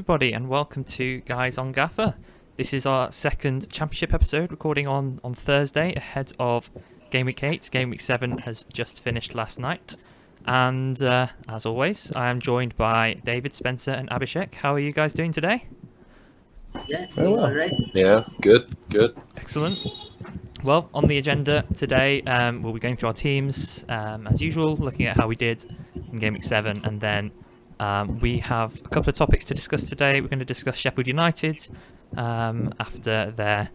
everybody, and welcome to Guys on Gaffr. This is our second championship episode, recording on Thursday ahead of Game Week 8. Game Week 7 has just finished last night. And as always, I am joined by David, Spencer and Abhishek. How are you guys doing today? Yeah, doing all right. Yeah, good. Excellent. Well, on the agenda today, we'll be going through our teams as usual, looking at how we did in Game Week 7, and then we have a couple of topics to discuss today. We're going to discuss Sheffield United after their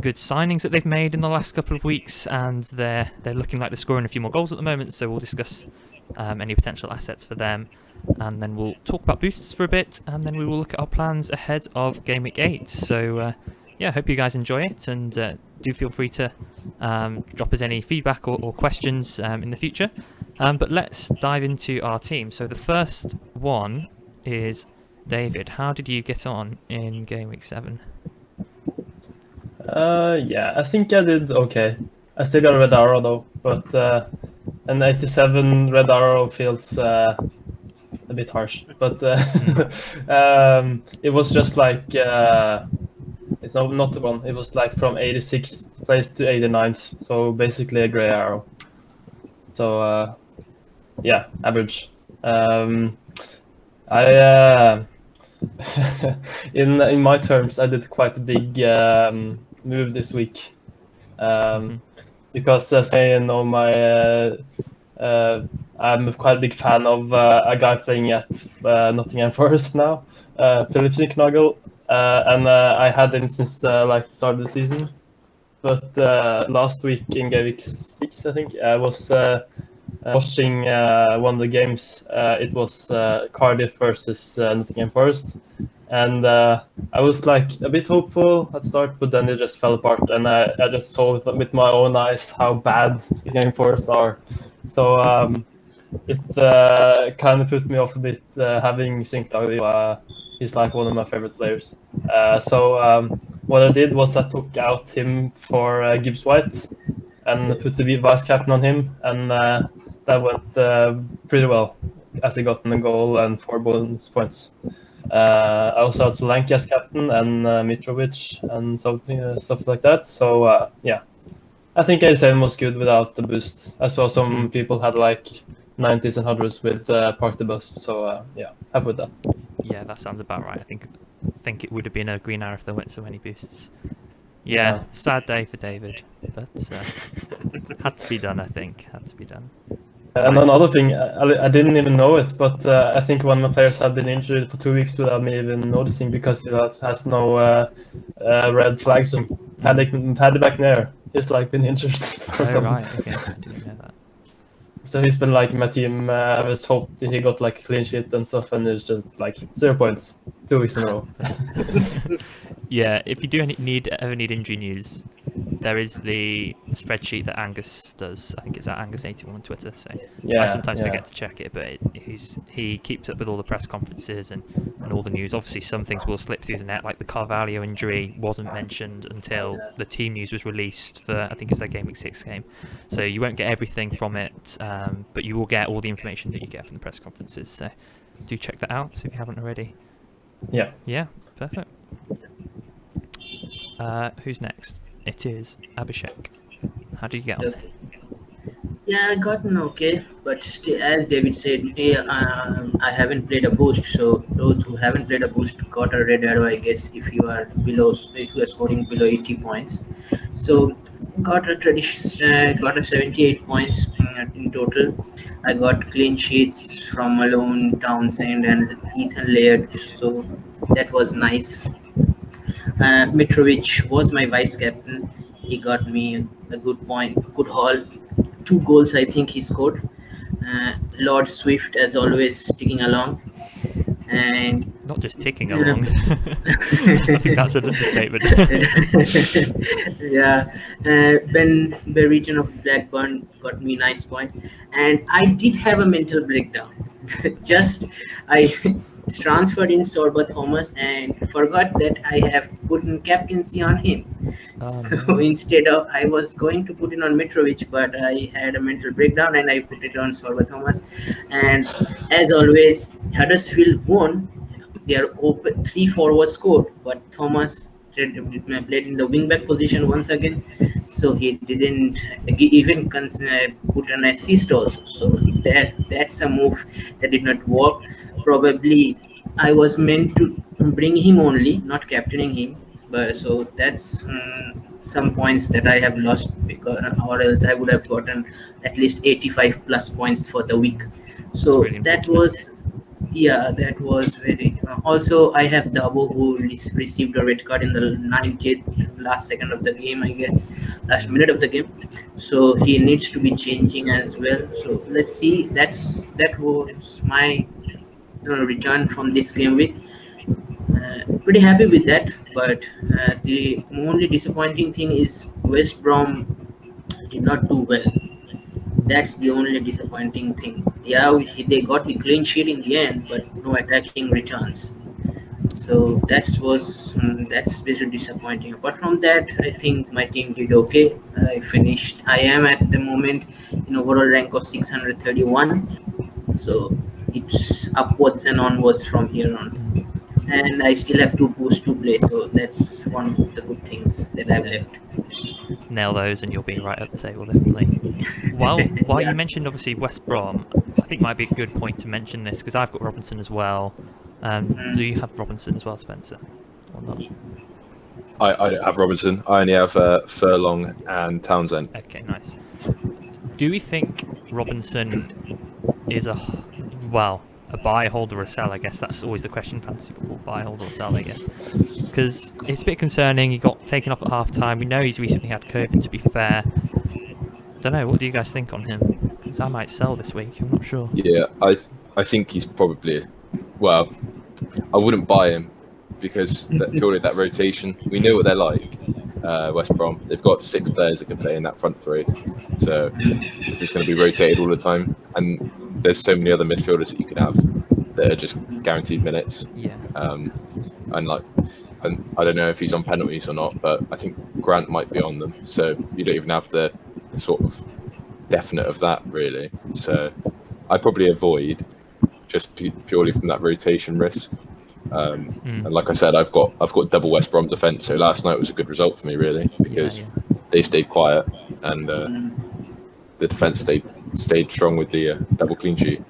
good signings that they've made in the last couple of weeks, and they're looking like they're scoring a few more goals at the moment, so we'll discuss any potential assets for them, and then we'll talk about boosts for a bit, and then we will look at our plans ahead of Game Week 8. So yeah, hope you guys enjoy it, and do feel free to drop us any feedback or questions in the future. But let's dive into our team. So the first one is David. How did you get on in Game Week 7? Yeah, I think I did okay. I still got a red arrow though, but an 87 red arrow feels a bit harsh. But it was just like it's not the one. It was like from 86th place to 89th, so basically a gray arrow. So yeah, average. I in my terms, I did quite a big move this week because I'm quite a big fan of a guy playing at Nottingham Forest now, Philip Nicknagel, and I had him since like the start of the season. But last week in Game Week 6, I think, I was watching one of the games. It was Cardiff versus Nottingham Forest, and I was like a bit hopeful at start, but then it just fell apart, and I just saw with my own eyes how bad Nottingham Forest are. So it kind of put me off a bit having Sinclair. He's like one of my favorite players. So what I did was I took out him for Gibbs White and put the vice captain on him, and that went pretty well as he got in the goal and 4 bonus points. I also had Solanke as captain and Mitrovic and stuff like that. So yeah, I think 87 was good without the boost. I saw some people had like 90s and 100s with Park the Bust. So yeah, happy with that. Yeah, that sounds about right. I think it would have been a green arrow if there weren't so many boosts. Yeah, sad day for David, but had to be done. I think had to be done. And another thing, I didn't even know it, but I think one of my players had been injured for 2 weeks without me even noticing because he has no red flags on. Paddy McNair, he's like been injured. Oh right, okay, I didn't know that. So he's been like in my team. I just hoped he got like a clean sheet and stuff, and it's just like 0 points 2 weeks in a row. Yeah, if you do ever need injury news, there is the spreadsheet that Angus does. I think it's at Angus81 on Twitter. So I sometimes forget to check it, but he keeps up with all the press conferences and all the news. Obviously, some things will slip through the net, like the Carvalho injury wasn't mentioned until the team news was released for, I think it's their Game Week 6 game. So you won't get everything from it, but you will get all the information that you get from the press conferences. So do check that out if you haven't already. Yeah. Yeah, perfect. Who's next? It is Abhishek. How did you get on? Okay. Yeah, I got an okay, but still, as David said, I haven't played a boost. So those who haven't played a boost got a red arrow, I guess, if you are scoring below 80 points. So got a 78 points in total. I got clean sheets from Malone, Townsend, and Ethan Laird. So that was nice. Mitrovic was my vice captain. He got me a good haul. 2 goals I think he scored. Lord Swift, as always, ticking along. And not just ticking along. I think that's an understatement. Yeah. Ben Berriton of Blackburn got me a nice point. And I did have a mental breakdown. I transferred in Sorba Thomas and forgot that I have put in captaincy on him. So instead of, I was going to put it on Mitrovic, but I had a mental breakdown and I put it on Sorba Thomas. And as always, Huddersfield won their open 3 forward scored, but Thomas played in the wing back position once again, so he didn't even put an assist also. So that's a move that did not work. Probably I was meant to bring him only, not captaining him. But so that's some points that I have lost, because or else I would have gotten at least 85 plus points for the week. So really that unfortunate. was, yeah, that was very. Also, I have Dabo, who received a red card in the 90th last second of the game, I guess, last minute of the game. So he needs to be changing as well. So let's see. That was my return from this game week. Pretty happy with that, but the only disappointing thing is West Brom did not do well. That's the only disappointing thing. Yeah, they got the clean sheet in the end, but no attacking returns. So that's very disappointing. Apart from that, I think my team did okay. I finished. I am at the moment in overall rank of 631. So it's upwards and onwards from here on. And I still have 2 posts to play, so that's one of the good things that I've left. Nail those and you'll be right at the table, definitely. While Yeah. you mentioned obviously West Brom, I think might be a good point to mention this because I've got Robinson as well. Do you have Robinson as well, Spencer, or not? I don't have Robinson. I only have Furlong and Townsend. Okay, nice. Do we think Robinson is a buy, hold, or a sell? I guess that's always the question in fantasy football: buy, hold, or sell. I guess because it's a bit concerning. He got taken off at half time. We know he's recently had COVID. To be fair, don't know. What do you guys think on him? Because I might sell this week. I'm not sure. Yeah, I think he's probably, well, I wouldn't buy him because purely that rotation. We know what they're like. West Brom. They've got 6 players that can play in that front three, so it's just going to be rotated all the time. And there's so many other midfielders that you can have that are just guaranteed minutes. Yeah. And I don't know if he's on penalties or not, but I think Grant might be on them. So you don't even have the sort of definite of that really. So I probably avoid just purely from that rotation risk. And like I said, I've got double West Brom defence. So last night was a good result for me really because they stayed quiet and the defence stayed strong with the double clean sheet.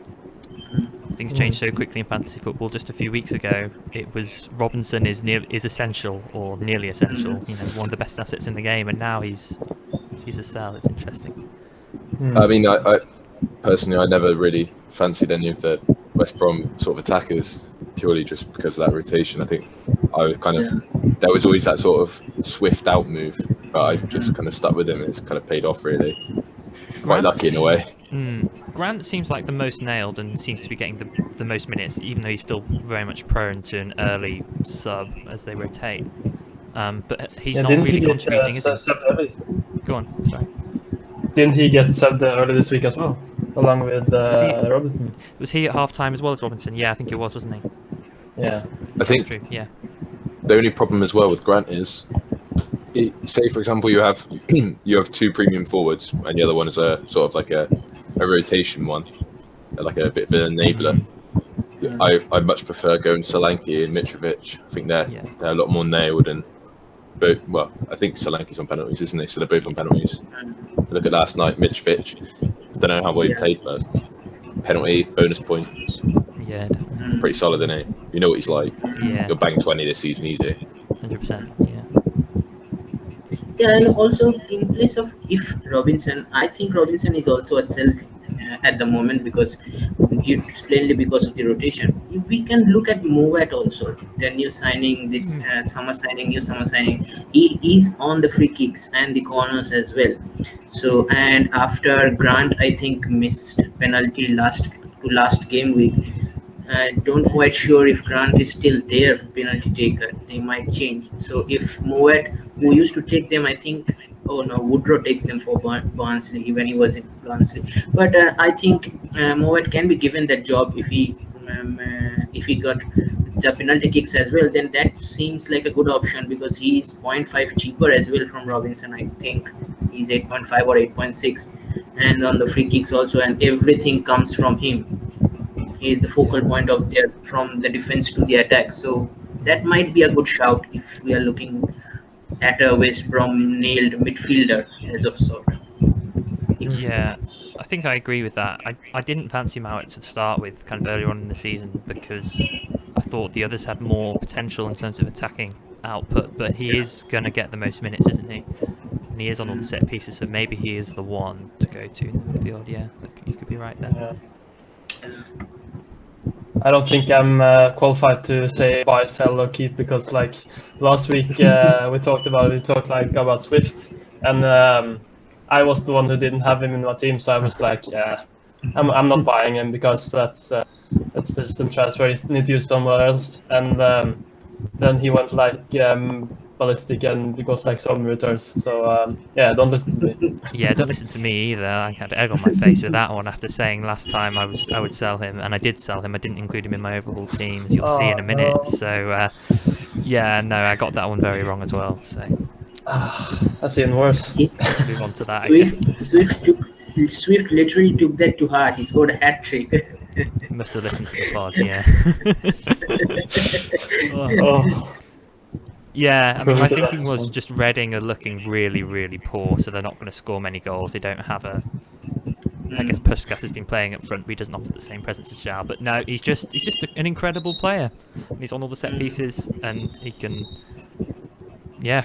Things changed so quickly in fantasy football. Just a few weeks ago, it was Robinson is essential or nearly essential. You know, one of the best assets in the game, and now he's a sell. It's interesting. I mean, I personally, I never really fancied any of the West Brom sort of attackers purely just because of that rotation. I think I was kind of there was always that sort of swift out move, but I've just kind of stuck with him, and it's kind of paid off really. Quite lucky in a way. Grant seems like the most nailed and seems to be getting the most minutes, even though he's still very much prone to an early sub as they rotate. But he's not really contributing, is he? Go on, sorry. Didn't he get subbed early this week as well, along with Robinson? Was he at half time as well as Robinson? Yeah, I think it was, wasn't he? Yeah. I think That's true, yeah. the only problem as well with Grant is, say for example you have 2 premium forwards and the other one is a sort of like a rotation one, like a bit of an enabler. I much prefer going Solanke and Mitrovic. I think they're a lot more nailed, and but well, I think Solanke's on penalties, isn't he? So they're both on penalties. Look at last night, Mitrovic. I don't know how well he played, but penalty, bonus points. Yeah, definitely. Pretty solid, isn't he? You know what he's like. Yeah. You'll bang 20 this season easy. 100%. Yeah. Yeah, and also in place of if Robinson, I think Robinson is also a sell at the moment because plainly because of the rotation. We can look at Movat also, the new signing, this new summer signing. He is on the free kicks and the corners as well. So and after Grant, I think missed penalty last game week. Don't quite sure if Grant is still there, penalty taker. They might change. So if Moet, who used to take them, I think, Woodrow takes them for Barnsley when he was in Barnsley. But I think Moet can be given that job if he got the penalty kicks as well. Then that seems like a good option because he is 0.5 cheaper as well from Robinson. I think he's 8.5 or 8.6, and on the free kicks also, and everything comes from him. he is the focal point of their from the defense to the attack. So that might be a good shout if we are looking at a West Brom nailed midfielder as of sort. Yeah, I think I agree with that. I didn't fancy Mount to start with kind of earlier on in the season because I thought the others had more potential in terms of attacking output, but he is going to get the most minutes, isn't he? And he is on all the set pieces, so maybe he is the one to go to in the midfield. Yeah, you could be right there. Yeah. I don't think I'm qualified to say buy, sell, or keep because like last week we talked about Swift, and I was the one who didn't have him in my team, so I was like, yeah, I'm not buying him because that's just some transfer you need to use somewhere else, and then he went like ballistic and got like some returns. So yeah, don't listen to me. Yeah, don't listen to me either. I had egg on my face with that one after saying last time I would sell him, and I did sell him. I didn't include him in my overhaul team, as you'll see in a minute. No. So yeah, no, I got that one very wrong as well. So That's even worse. let's move on to that. I guess. Swift literally took that to heart. He scored a hat trick. You must have listened to the pod, yeah. Oh. Yeah, I mean, my thinking was just Reading are looking really, really poor, so they're not going to score many goals. They don't have a. I guess Puskas has been playing up front, but he doesn't offer the same presence as Zhao. But no, he's just an incredible player. He's on all the set pieces, and he can,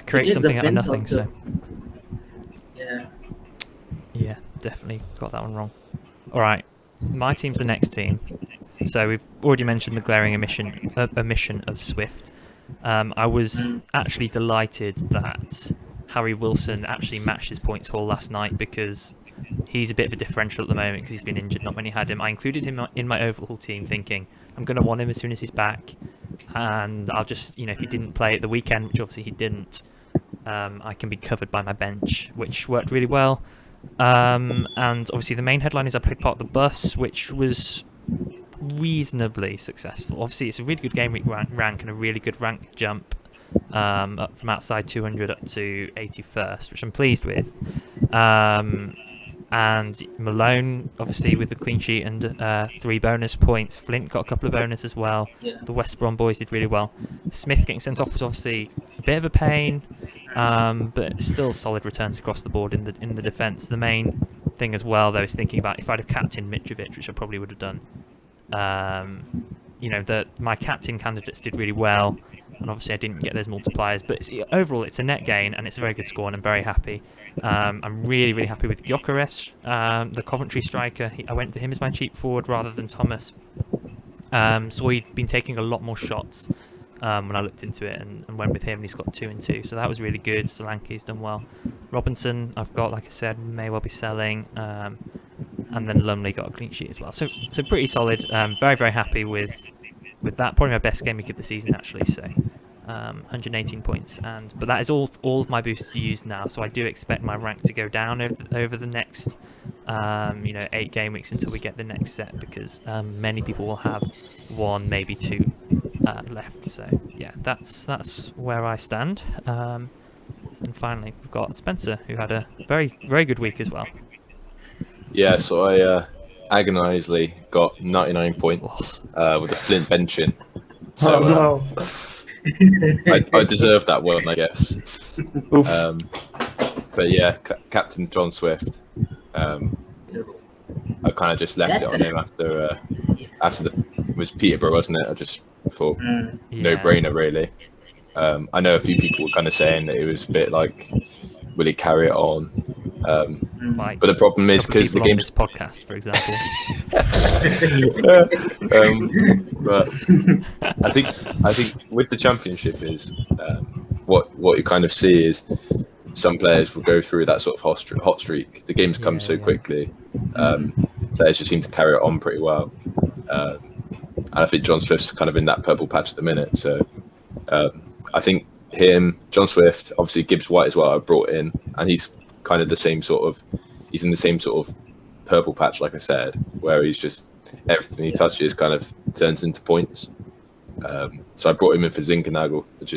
create something out of nothing. Also. So Yeah. yeah, definitely got that one wrong. All right, my team's the next team. So we've already mentioned the glaring omission of Swift. I was actually delighted that Harry Wilson actually matched his points haul last night because he's a bit of a differential at the moment because he's been injured. Not many had him. I included him in my overhaul team thinking I'm going to want him as soon as he's back, and I'll just, if he didn't play at the weekend, which obviously he didn't, I can be covered by my bench, which worked really well. And obviously the main headline is I played part of the bus, which was reasonably successful. Obviously it's a really good game week rank and a really good rank jump up from outside 200 up to 81st, which I'm pleased with. And Malone obviously with the clean sheet and 3 bonus points. Flint got a couple of bonus as well. Yeah. The West Brom boys did really well. Smith getting sent off was obviously a bit of a pain, but still solid returns across the board in the defence. The main thing as well though is thinking about if I'd have captained Mitrovic, which I probably would have done. My captain candidates did really well, and obviously I didn't get those multipliers, but overall it's a net gain and it's a very good score and I'm very happy. I'm really, really happy with Gyökeres, the Coventry striker. I went for him as my cheap forward rather than Thomas. So he'd been taking a lot more shots when I looked into it and went with him, and he's got 2 and 2, so that was really good. Solanke's done well. Robinson I've got, like I said, may well be selling. And then Lumley got a clean sheet as well. So pretty solid. Very, very happy with that. Probably my best game week of the season, actually. So 118 points. But that is all of my boosts used now. So I do expect my rank to go down over the next 8 game weeks until we get the next set, because many people will have 1, maybe 2 left. So yeah, that's where I stand. And finally, we've got Spencer, who had a very, very good week as well. Yeah, so I agonisingly got 99 points with a Flint benching. So no. I deserve that one, I guess. But yeah, Captain John Swift. I kind of just left it on him after it was Peterborough, wasn't it? I just thought no brainer really. I know a few people were kind of saying that it was a bit like, will he carry it on? But the problem is because the game's podcast, for example. But I think with the championship is what you kind of see is some players will go through that sort of hot streak. The games come so quickly. Players just seem to carry it on pretty well. And I think John Swift's kind of in that purple patch at the minute. So I think him, John Swift, obviously Gibbs White as well, I brought in, and he's kind of he's in the same sort of purple patch, like I said, where he's just everything he touches kind of turns into points. So I brought him in for Zinkernagel, which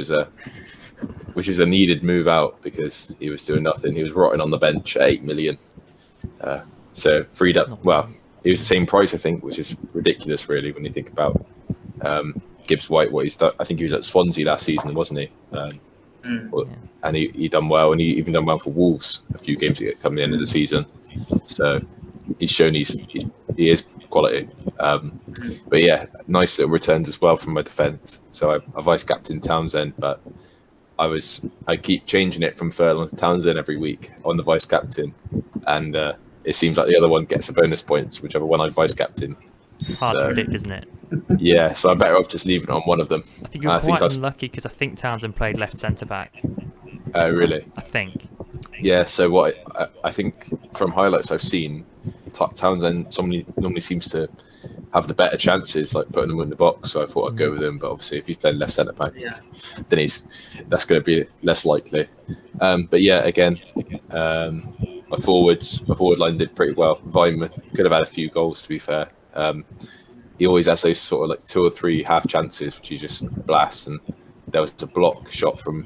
is a needed move out because he was doing nothing. He was rotting on the bench at 8 million. So freed up. Well, he was the same price, I think, which is ridiculous, really, when you think about Gibbs White, what he's done. I think he was at Swansea last season, wasn't he? And he done well, and he even done well for Wolves a few games come the end of the season. So he's shown he is quality. But yeah, nice little returns as well from my defence. So I vice captain Townsend, but I keep changing it from Furlong to Townsend every week on the vice captain, and it seems like the other one gets the bonus points, whichever one I vice captain. Hard to predict, isn't it? Yeah, so I'm better off just leaving it on one of them. I think you're quite unlucky because I think Townsend played left centre back. Oh, really? I think. Yeah, so what I think from highlights I've seen, Townsend normally seems to have the better chances, like putting them in the box. So I thought I'd go with him, but obviously if he's playing left centre back, then that's going to be less likely. But yeah, again, my forward line did pretty well. Weimann could have had a few goals, to be fair. He always has those sort of like 2 or 3 half chances, which he just blasts. And there was a block shot from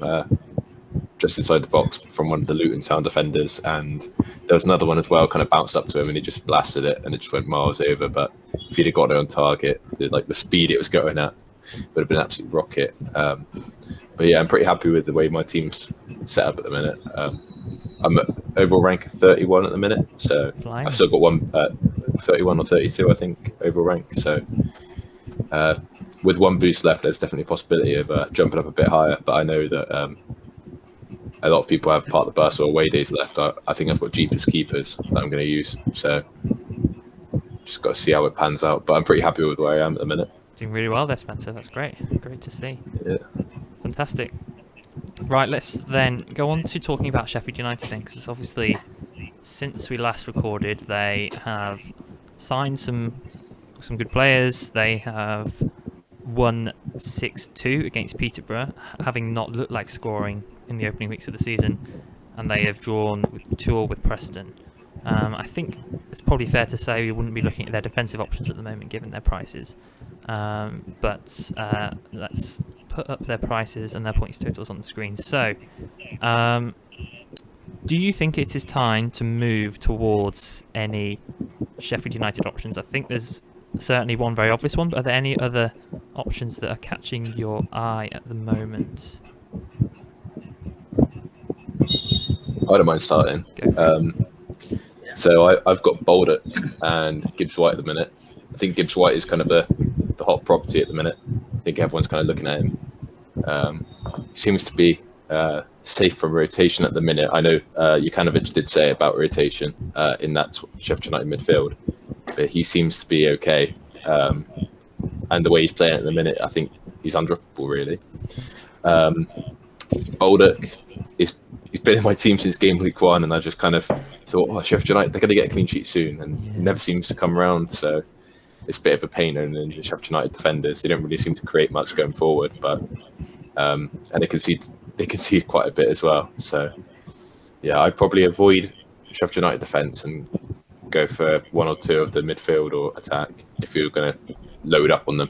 just inside the box from one of the Luton Town defenders, and there was another one as well, kind of bounced up to him, and he just blasted it, and it just went miles over. But if he'd have got it on target, the speed it was going at would have been an absolute rocket. But yeah, I'm pretty happy with the way my team's set up at the minute. I'm at overall rank 31 at the minute, so Flying. I've still got one 31 or 32, I think, overall rank. So with one boost left, there's definitely a possibility of jumping up a bit higher. But I know that a lot of people have part of the bus or away days left. I think I've got Jeepers keepers that I'm going to use. So just got to see how it pans out. But I'm pretty happy with where I am at the minute. Doing really well there, Spencer. That's great. Great to see. Yeah. Fantastic. Right, let's then go on to talking about Sheffield United then, because obviously since we last recorded, they have signed some good players. They have won 6-2 against Peterborough, having not looked like scoring in the opening weeks of the season, and they have drawn 2-2 with Preston. I think it's probably fair to say we wouldn't be looking at their defensive options at the moment given their prices, but let's put up their prices and their points totals on the screen. So do you think it is time to move towards any Sheffield United options? I think there's certainly one very obvious one, but are there any other options that are catching your eye at the moment? I don't mind starting. So I've got Baldock and Gibbs White at the minute. I think Gibbs White is kind of the hot property at the minute. I think everyone's kind of looking at him. Seems to be safe from rotation at the minute. I know Jukanovic did say about rotation in that Sheffield United midfield, but he seems to be okay. And the way he's playing at the minute, I think he's undroppable, really. Baldock he's been in my team since game week 1, and I just kind of thought, Sheffield United, they're going to get a clean sheet soon, and it never seems to come around. So it's a bit of a pain in the Sheffield United defenders. They don't really seem to create much going forward, but and they concede quite a bit as well. So yeah, I'd probably avoid Sheffield United defence and go for 1 or 2 of the midfield or attack if you're going to load up on them.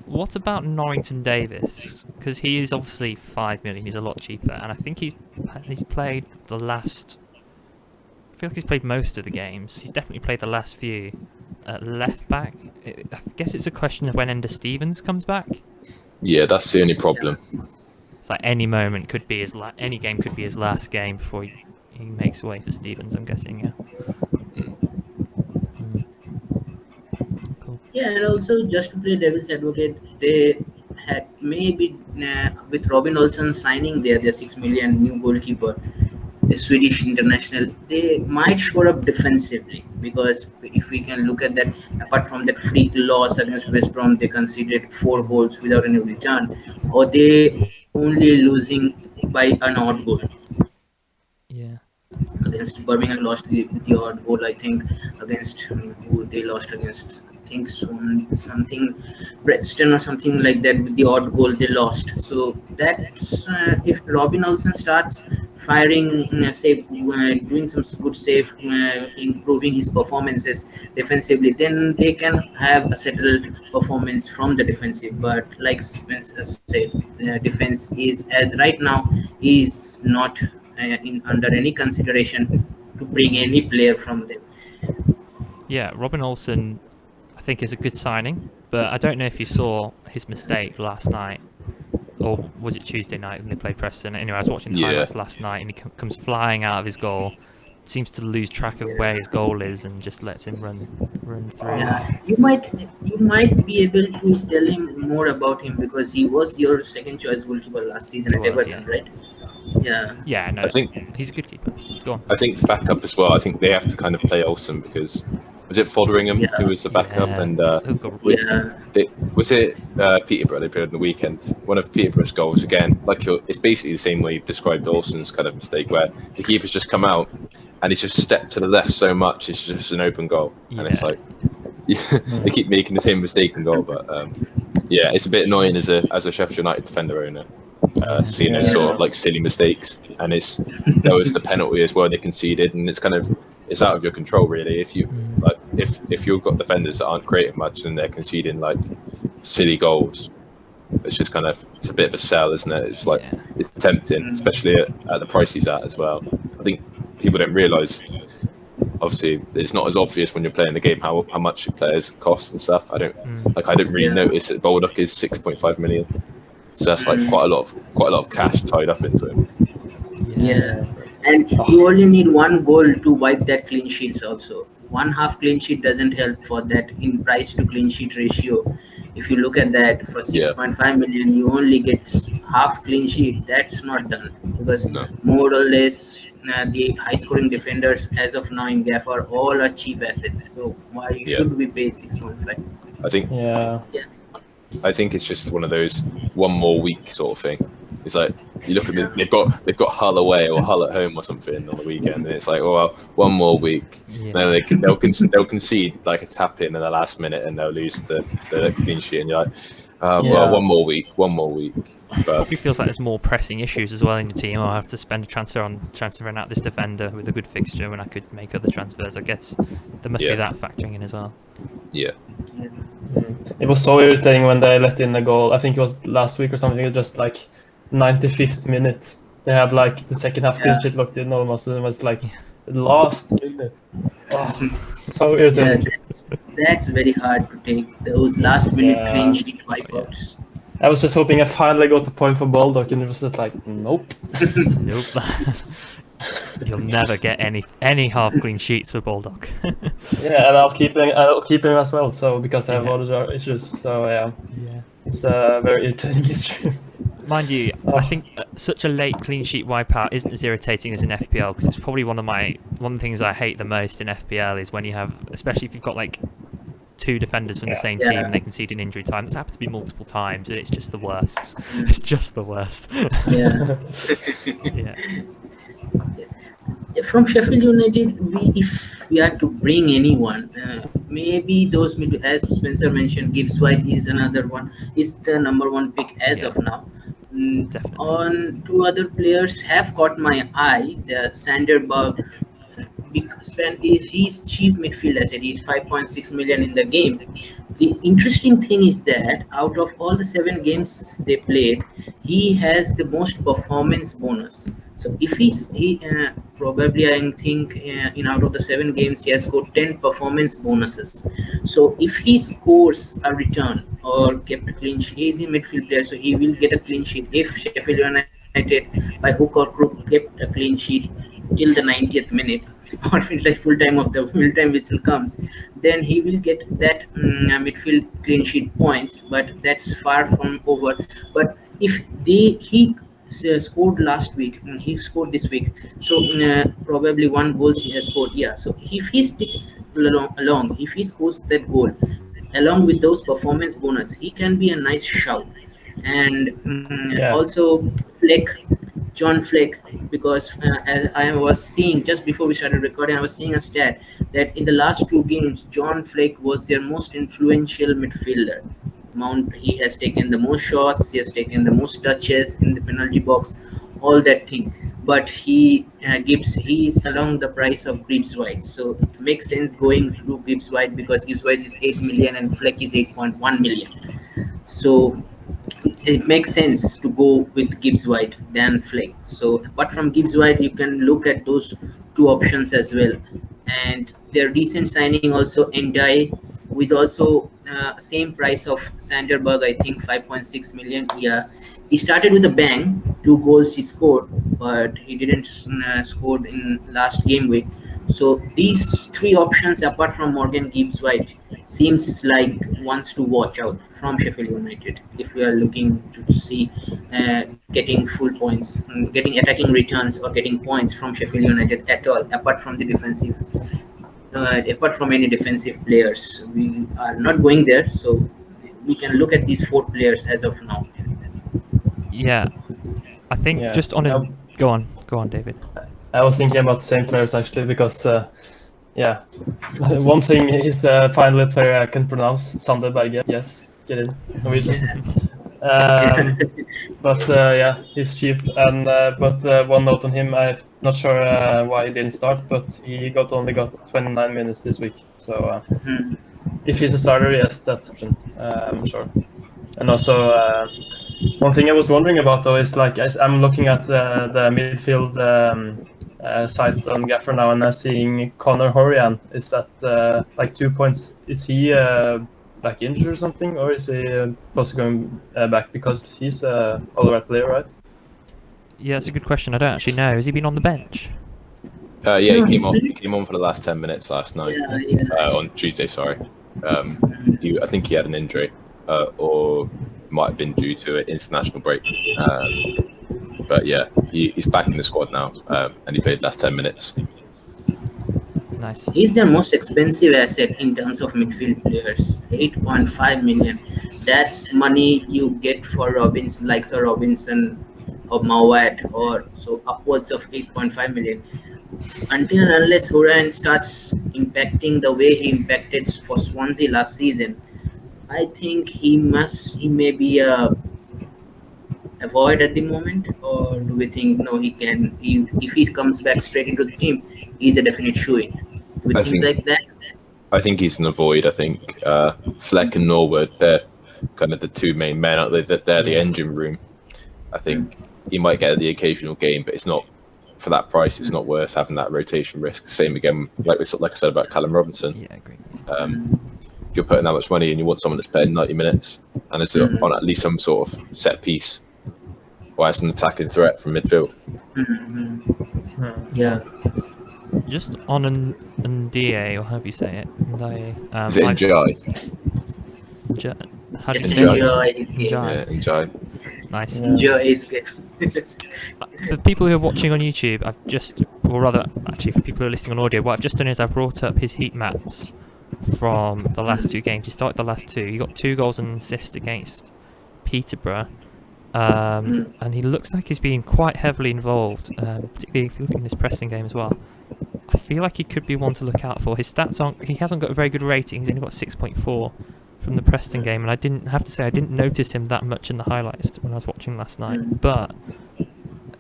What about Norrington Davis? Because he is obviously 5 million. He's a lot cheaper, and I think he's played the last. I feel like he's played most of the games. He's definitely played the last few. Left back. I guess it's a question of when Ender Stevens comes back. Yeah, that's the only problem. It's like any moment could be any game could be his last game before he makes way for Stevens. I'm guessing, yeah. Yeah, and also just to play devil's advocate, they had maybe with Robin Olsen signing their 6 million new goalkeeper, the Swedish international, they might shore up defensively, because if we can look at that, apart from that freak loss against West Brom, they conceded 4 goals without any return, or they only losing by an odd goal. Yeah. Against Birmingham lost the odd goal, I think. Against who they lost against, I think something Preston or something like that, with the odd goal they lost. So that's if Robin Olsen starts firing, doing some good save, improving his performances defensively, then they can have a settled performance from the defensive. But like Spencer said, defense is right now is not under any consideration to bring any player from them. Yeah, Robin Olsen, I think, is a good signing, but I don't know if you saw his mistake last night, or was it Tuesday night when they played Preston? Anyway, I was watching the highlights last night, and he comes flying out of his goal, seems to lose track of where his goal is, and just lets him run through. Yeah, you might be able to tell him more about him because he was your second choice goalkeeper last season at Everton, right? Yeah. Yeah, no, I think he's a good keeper. Go on. I think backup as well. I think they have to kind of play Olsen because was it Fotheringham who was the backup and was it Peterborough they played on the weekend? One of Peterborough's goals again, it's basically the same way you've described Olsen's kind of mistake where the keeper's just come out and he's just stepped to the left so much it's just an open goal and it's like they keep making the same mistake in goal, but it's a bit annoying as a Sheffield United defender owner. Seeing those sort of like silly mistakes, and there was the penalty as well they conceded, and it's out of your control really. If you've got defenders that aren't creating much and they're conceding like silly goals, it's just it's a bit of a sell, isn't it? It's like it's tempting, especially at the price he's at as well. I think people don't realise. Obviously, it's not as obvious when you're playing the game how much players cost and stuff. I didn't really notice that Baldock is 6.5 million. So that's like quite a lot of cash tied up into him. Yeah, and you only need one goal to wipe that clean sheets. Also, 1/2 clean sheet doesn't help for that in price to clean sheet ratio. If you look at that for 6.5 million, you only get half clean sheet. That's not done because more or less the high scoring defenders as of now in Gaffr all are cheap assets. So why should we pay 6.5? I think. Yeah. I think it's just one of those one more week sort of thing. It's like you look at they've got Hull away or Hull at home or something on the weekend, and it's like, oh well, one more week. Yeah. Then they'll concede like a tap in the last minute, and they'll lose the clean sheet, and you're like, well, one more week. But probably feels like there's more pressing issues as well in your team. I'll have to spend a transfer on transferring out this defender with a good fixture when I could make other transfers. I guess there must be that factoring in as well. Yeah. It was so irritating when they let in a goal. I think it was last week or something. It was just like 95th minute. They have like the second half clean sheet locked in almost, and it was like the last minute. Oh, so irritating. That's very hard to take those last minute clean sheet wipeouts. I was just hoping I finally got the point for Baldock, and it was just like, nope. Nope. You'll never get any half clean sheets for Baldock. Yeah, and I'll keep him as well. So because I have other issues, so it's a very irritating issue. Mind you, I think such a late clean sheet wipeout isn't as irritating as in FPL because it's probably one of the things I hate the most in FPL is when you have, especially if you've got like two defenders from the same team and they concede in injury time. It's happened to be multiple times, and it's just the worst. It's just the worst. From Sheffield United, if we are to bring anyone, maybe those as Spencer mentioned, Gibbs White is another one. Is the number one pick as of now. On two other players have caught my eye. The Sanderberg, because he's cheap midfield asset. He's 5.6 million in the game. The interesting thing is that out of all the 7 games they played, he has the most performance bonus. So if he probably I think in out of the 7 games he has scored 10 performance bonuses. So if he scores a return or kept a clean sheet, he is a midfield player, so he will get a clean sheet. If Sheffield United by hook or crook kept a clean sheet till the 90th minute, or like full time whistle comes, then he will get that midfield clean sheet points. But that's far from over. But if he scored last week, he scored this week, so probably 1 goal he has scored. So if he sticks along, if he scores that goal along with those performance bonus, he can be a nice shout. And also John Fleck, because as I was seeing just before we started recording, I was seeing a stat that in the last 2 games, John Fleck was their most influential midfielder. He has taken the most shots, he has taken the most touches in the penalty box, all that thing. But he is along the price of Gibbs White, so it makes sense going through Gibbs White because Gibbs White is 8 million and Fleck is 8.1 million. So it makes sense to go with Gibbs White than Fleck. So apart from Gibbs White, you can look at those 2 options as well. And their recent signing also Ndai, who is also same price of Sanderberg, I think 5.6 million. Yeah, he started with a bang, 2 goals he scored, but he didn't score in last game week. So these three options, apart from Morgan Gibbs White, seems like ones to watch out from Sheffield United if we are looking to see getting full points, getting attacking returns or getting points from Sheffield United at all, apart from the defensive. Apart from any defensive players, we are not going there. So we can look at these 4 players as of now. Yeah, I think Yeah. just on a go on, David. I was thinking about the same players actually because, yeah, one thing is finally a player I can pronounce, Sanderberg. Yes, get in Norwegian. But yeah, he's cheap. And but one note on him, I'm not sure why he didn't start, but he only got 29 minutes this week. So if he's a starter, yes, that's an option. I'm sure. And also, one thing I was wondering about though is like I'm looking at the midfield site on Gaffr now, and I'm seeing Conor Horian. Is that like 2 points? Is he like injured or something, or is he close to going back? Because he's a all-right player, right? Yeah, that's a good question. I don't actually know. Has he been on the bench? Yeah, he came on. He came on for the last 10 minutes last night. On Tuesday. Sorry. I think he had an injury, or might have been due to an international break. But yeah, he's back in the squad now, and he played the last 10 minutes. Nice. He's the most expensive asset in terms of midfield players. 8.5 million. That's money you get for Robinson, like Sir Robinson or Mawat, or so upwards of 8.5 million. Until and unless Horan starts impacting the way he impacted for Swansea last season, I think he may be a avoid at the moment, or do we think no, he can? If he comes back straight into the team, he's a definite shoe-in. Do we think like that? I think he's an avoid. I think Fleck and Norwood, they're kind of the two main men out there. They're the engine room. I think he might get the occasional game, but it's not for that price. It's not worth having that rotation risk. Same again, like I said about Callum Robinson. Yeah, I agree. If you're putting that much money and you want someone that's playing 90 minutes and is on at least some sort of set piece, or has an attacking threat from midfield. Yeah. Just on an DA, or however you say it. Is it Njai? How do you Just say it? enjoy his game. Yeah, Njai. Nice. Enjoy his game. For people who are watching on YouTube, or rather, actually, for people who are listening on audio, what I've just done is I've brought up his heat maps from the last 2 games. He started the last 2. He got 2 goals and an assist against Peterborough. And he looks like he's been quite heavily involved, particularly if you look in this Preston game as well. I feel like he could be one to look out for. His stats he hasn't got a very good rating. He's only got 6.4 from the Preston game, and I didn't notice him that much in the highlights when I was watching last night. But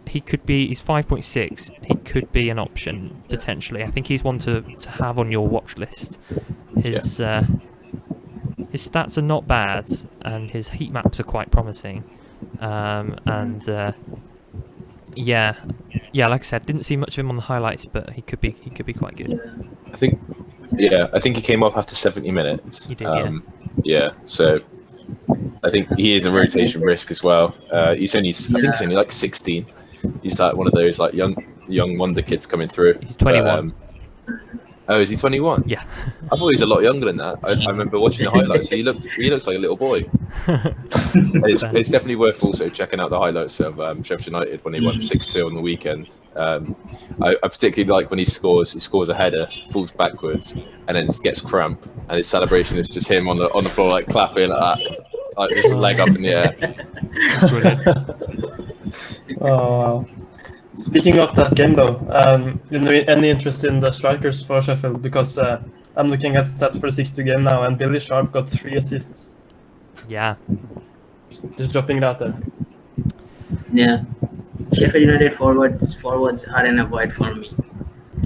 he's 5.6. He could be an option potentially. I think he's one to have on your watch list. His stats are not bad, and his heat maps are quite promising. Yeah, like I said, didn't see much of him on the highlights, but he could be quite good. I think he came off after 70 minutes. He did, yeah. So I think he is a rotation risk as well. He's only like 16. He's like one of those like young wonder kids coming through. He's 21. Oh, is he 21? Yeah. I thought he was a lot younger than that. I remember watching the highlights. He looks like a little boy. It's definitely worth also checking out the highlights of Sheffield United when he won 6-2 on the weekend. I particularly like when he scores a header, falls backwards, and then gets cramp, and his celebration is just him on the floor like clapping like that, like his leg up in the air. Oh. Speaking of that game though, any interest in the strikers for Sheffield? Because I'm looking at stats for the 6-2 game now, and Billy Sharp got 3 assists. Yeah. Just dropping it out there. Yeah. Sheffield United forwards are an avoid for me.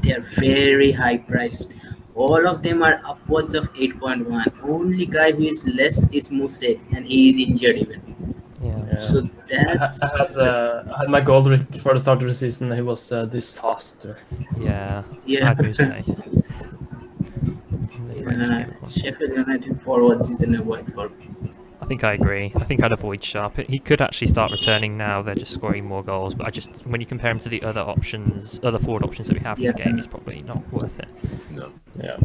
They are very high priced. All of them are upwards of 8.1. Only guy who is less is Musa, and he is injured even. Yeah. So that's. I had my Goldrick for the start of the season. He was a disaster. Yeah. Yeah. I'd say. which game it was. Sheffield United forwards is an avoid for me. I think I agree. I think I'd avoid Sharp. He could actually start returning now. They're just scoring more goals. But when you compare him to the other forward options that we have in the game, he's probably not worth it. No. Yeah.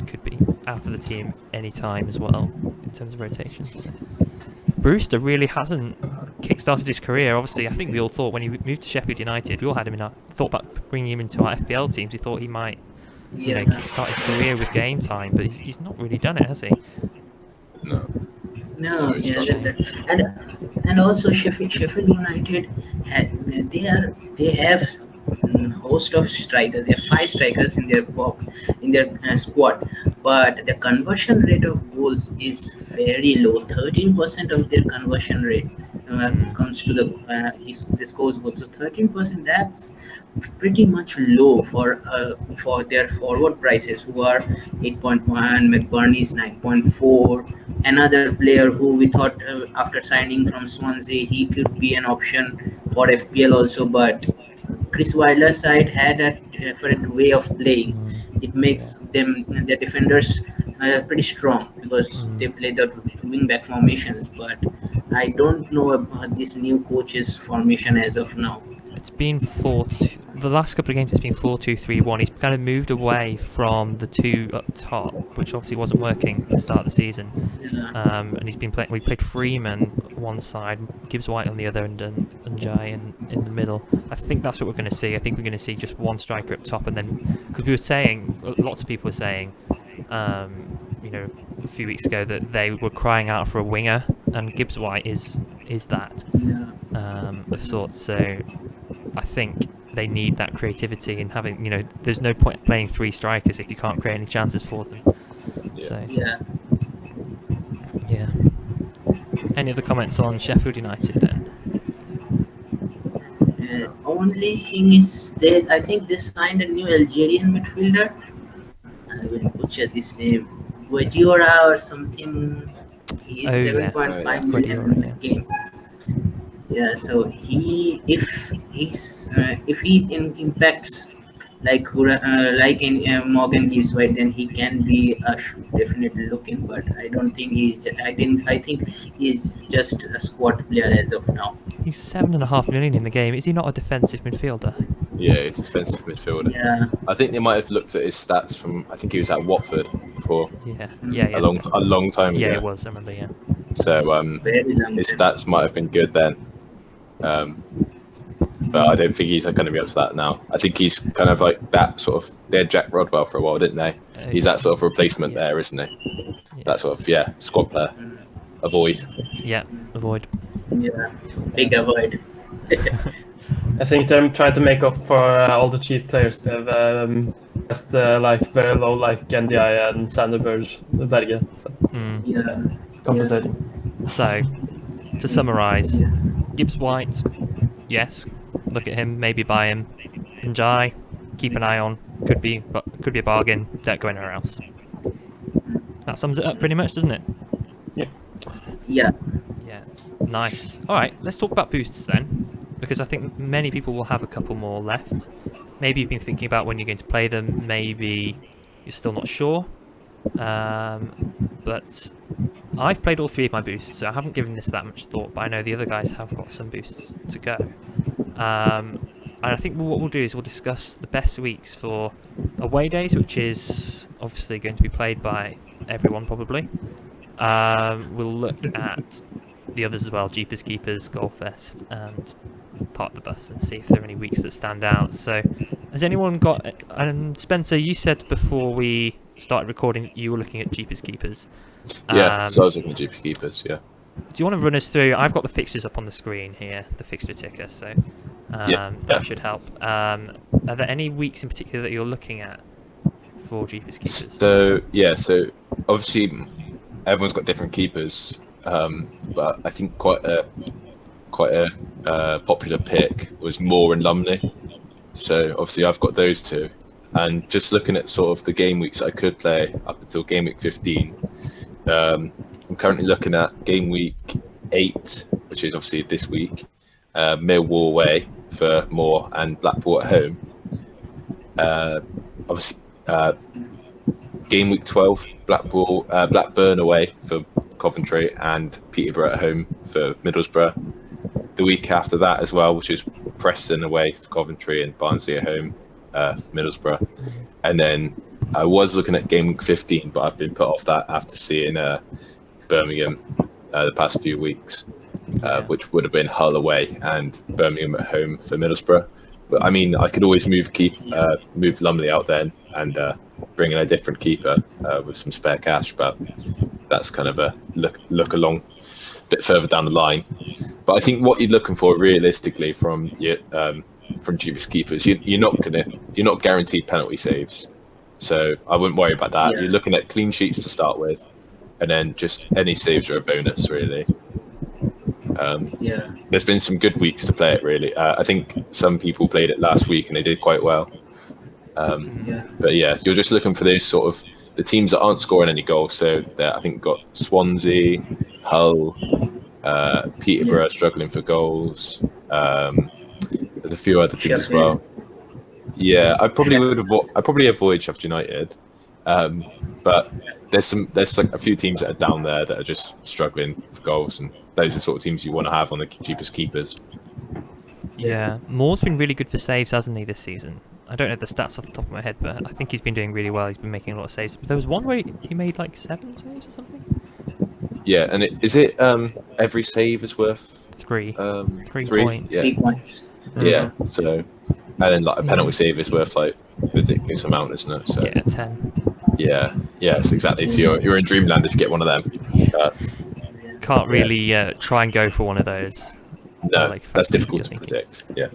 Could be out of the team any time as well in terms of rotations. Brewster really hasn't kick-started his career. Obviously, I think we all thought when he moved to Sheffield United, we all had him thought about bringing him into our FPL teams. We thought he might, kick-start his career with game time, but he's not really done it, has he? No. No, and also Sheffield United, they have host of strikers. They have 5 strikers in their squad, but the conversion rate of goals is very low. 13% of their conversion rate comes to the scores goals. So 13%, that's pretty much low for their forward prices, who are 8.1. McBurney is 9.4. Another player who we thought after signing from Swansea, he could be an option for FPL also, but Chris Wilder's side had a different way of playing. It makes their defenders pretty strong because they play the wing back formations. But I don't know about this new coach's formation as of now. It's been the last couple of games it's been 4-2-3-1. He's kind of moved away from the 2 up top, which obviously wasn't working at the start of the season. Yeah. And he's been playing. We played Freeman one side, Gibbs White on the other, and Jai in the middle. I think that's what we're going to see. I think we're going to see just one striker up top, and then because we were saying, lots of people were saying, a few weeks ago that they were crying out for a winger, and Gibbs White is that of sorts. So I think they need that creativity and having, there's no point playing 3 strikers if you can't create any chances for them. Yeah. So Yeah. Any other comments on Sheffield United then? Only thing is I think they signed a new Algerian midfielder. I will butcher this name, Guediora or something. He is 7.5 million in the game. Yeah, so if he impacts like Morgan Gibbs White, then he can be definitely looking. But I don't think I think he's just a squad player as of now. He's 7.5 million in the game. Is he not a defensive midfielder? Yeah, he's a defensive midfielder. Yeah. I think they might have looked at his stats from. I think he was at Watford before Yeah. a long time ago. Yeah, it was. I remember. Yeah. So his stats might have been good then. But I don't think he's going to be up to that now. I think he's kind of like that sort of. They had Jack Rodwell for a while, didn't they? He's that sort of replacement there, isn't he? That sort of squad player. Avoid. Yeah, avoid. Yeah, big avoid. I think they're trying to make up for all the cheap players they've just like very low, like Gendiai and Sanderberg, Berge. So compensating. So to summarise, Gibbs White, yes, look at him, maybe buy him. Njai, keep an eye on. Could be a bargain. Don't go anywhere else. That sums it up pretty much, doesn't it? Yeah. Yeah. Nice. All right, let's talk about boosts then, because I think many people will have a couple more left. Maybe you've been thinking about when you're going to play them. Maybe you're still not sure. But I've played all 3 of my boosts, so I haven't given this that much thought, but I know the other guys have got some boosts to go. And I think what we'll do is we'll discuss the best weeks for away days, which is obviously going to be played by everyone probably. We'll look at the others as well, Jeepers Keepers, Goalfest, and Part the Bus, and see if there are any weeks that stand out. So has anyone got... And Spencer, you said before we started recording you were looking at Jeepers Keepers. Yeah, so I was looking at Jeepers Keepers, yeah. Do you want to run us through... I've got the fixtures up on the screen here, the fixture ticker, so that should help. Are there any weeks in particular that you're looking at for Jeepers Keepers? So obviously everyone's got different keepers, but I think quite a popular pick was Moore and Lumley. So obviously I've got those 2. And just looking at sort of the game weeks I could play up until game week 15, I'm currently looking at game week 8, which is obviously this week, Millwall away for Moore and Blackpool at home. Obviously, game week 12 Blackburn away for Coventry, and Peterborough at home for Middlesbrough. The week after that as well, which is Preston away for Coventry and Barnsley at home for Middlesbrough. And then I was looking at game week 15, but I've been put off that after seeing Birmingham the past few weeks, which would have been Hull away and Birmingham at home for Middlesbrough. But I mean, I could always move Lumley out then and bring in a different keeper with some spare cash, but that's kind of a look along a bit further down the line. But I think what you're looking for realistically from cheapest keepers, you're not guaranteed penalty saves, so I wouldn't worry about that. You're looking at clean sheets to start with, and then just any saves are a bonus, really. There's been some good weeks to play it, really. I think some people played it last week and they did quite well. But yeah, you're just looking for those sort of the teams that aren't scoring any goals. So I think got Swansea, Hull, Peterborough struggling for goals. There's a few other teams as well. Yeah, I probably avoid Sheffield United, but there's like a few teams that are down there that are just struggling for goals, and those are the sort of teams you want to have on the cheapest keepers. Yeah, Moore's been really good for saves, hasn't he, this season? I don't know the stats off the top of my head, but I think he's been doing really well. He's been making a lot of saves. But there was one where he made like 7 saves or something. Yeah, and is it every save is worth 3 points? Yeah. 3 points. Yeah, so and then like a penalty save is worth like a ridiculous amount, isn't it? So yeah, 10. Yes, exactly. So you're in dreamland if you get one of them. Can't really try and go for one of those. No, like that's difficult to predict. Yeah.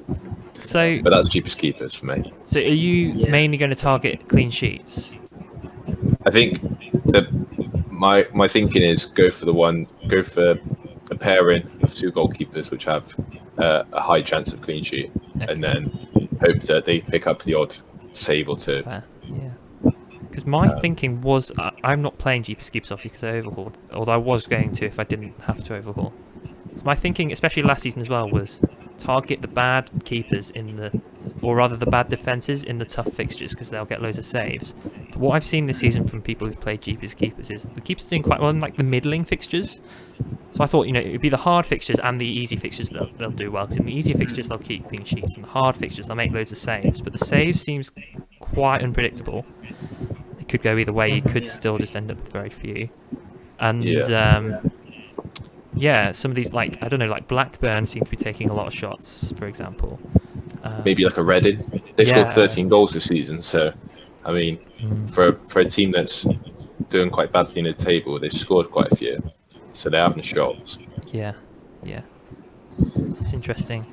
So, but that's cheapest keepers for me. So are you mainly going to target clean sheets? I think that my thinking is go for a pairing of 2 goalkeepers which have a high chance of clean sheet, and then hope that they pick up the odd save or 2. Fair. Yeah. Because my thinking was, I'm not playing cheapest keepers obviously because I overhauled, although I was going to if I didn't have to overhaul. So my thinking, especially last season as well, was target the bad keepers the bad defences in the tough fixtures because they'll get loads of saves. But what I've seen this season from people who've played cheapest keepers is the keepers doing quite well in like the middling fixtures. So I thought, it'd be the hard fixtures and the easy fixtures they'll do well. Because in the easy fixtures they'll keep clean sheets, and the hard fixtures they'll make loads of saves. But the saves seems quite unpredictable. It could go either way. You could still just end up with very few. And some of these, like, I don't know, like Blackburn seem to be taking a lot of shots, for example. Maybe like a Reading. They've scored 13 goals this season, so, I mean, for a team that's doing quite badly in the table, they've scored quite a few, so they're having shots. Yeah. It's interesting.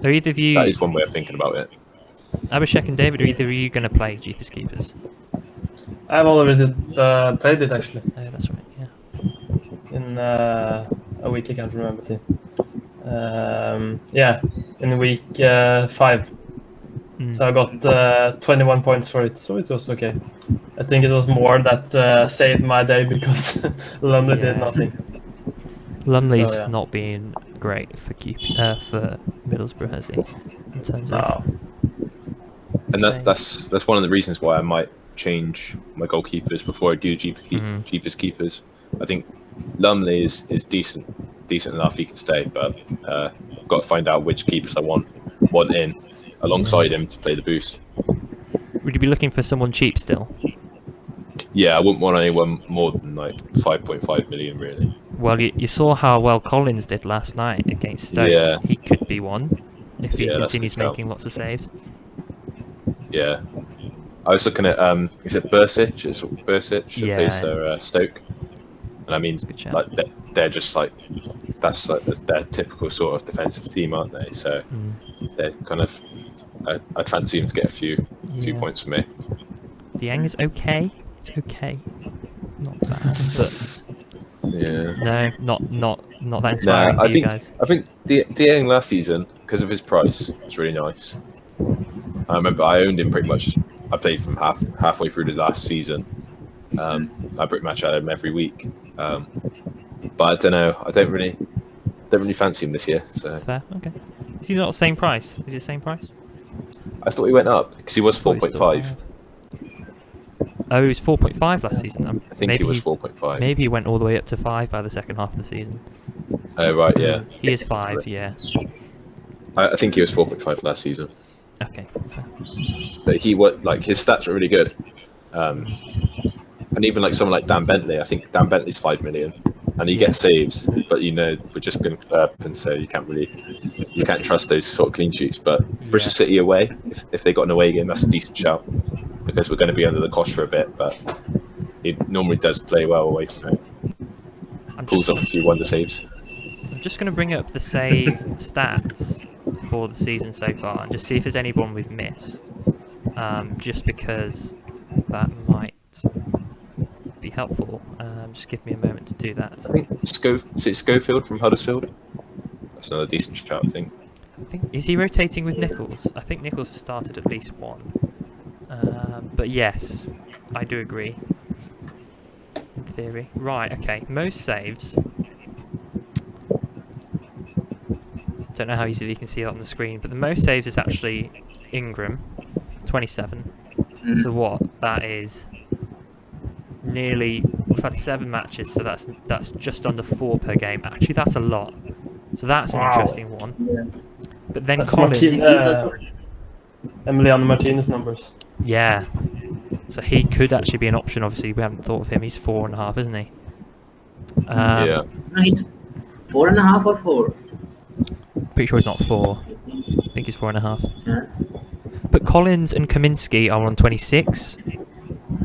Are either of you... That is one way of thinking about it. Abhishek and David, are either of you going to play cheapest keepers? I've already played it, actually. Oh, that's right, yeah. In a week, I can't remember. In week 5. So I got 21 points for it, so it was okay. I think it was more that saved my day because Lumley did nothing. Lumley's not been great for Middlesbrough, has he? In terms of... And that's one of the reasons why I might change my goalkeepers before I do cheapest keepers. I think Lumley is decent enough, he can stay, but I've got to find out which keepers I want in alongside him to play the boost. Would you be looking for someone cheap still? Yeah, I wouldn't want anyone more than like 5.5 million, really. Well, you saw how well Collins did last night against Stoke. Yeah. He could be one if he continues making lots of saves. Yeah. I was looking at, is it Bursic? It's Bursic that plays for Stoke. And I mean, like they're just like, that's like their typical sort of defensive team, aren't they? So they're kind of, I fancy him to get a few points for me. Dieng is okay. It's okay. Not bad, but no, not that inspiring for you guys. I think Dieng last season, because of his price, was really nice. I remember I owned him pretty much. I played from halfway through the last season. I pretty much had him every week. But I don't know. I don't really fancy him this year. So fair. Okay. Is he not the same price? Is it the same price? I thought he went up because he was 4.5. Oh, he was 4.5 last season. I think maybe it was 4.5. Maybe he went all the way up to 5 by the second half of the season. Oh, right, yeah. He is 5, yeah. I think he was 4.5 last season. Okay, fair. But his stats are really good. And even like someone like Dan Bentley, I think Dan Bentley's 5 million. And he gets saves, but we're just going to up, and so you can't trust those sort of clean sheets. But Bristol City away, if they got an away game, that's a decent shout, because we're going to be under the cosh for a bit. But he normally does play well away from home. Pulls off a few wonder saves. I'm just going to bring up the save stats for the season so far and just see if there's anyone we've missed. Just because that might be helpful. Just give me a moment to do that. I think Schofield from Huddersfield. That's another decent shout, I think. Is he rotating with Nichols? I think Nichols has started at least one. But yes, I do agree. In theory. Right, okay. Most saves. Don't know how easily you can see it on the screen, but the most saves is actually Ingram, 27. So what? That is nearly. We've had 7 matches, so that's just under 4 per game. Actually, that's a lot. So that's an interesting one. Yeah. But then That's Collins, Emiliano Martinez numbers. yeah. So he could actually be an option. Obviously, we haven't thought of him. He's 4.5, isn't he? Yeah. No, he's 4.5 or 4. Pretty sure he's not 4. I think he's 4.5. Yeah. But Collins and Kaminsky are on 26.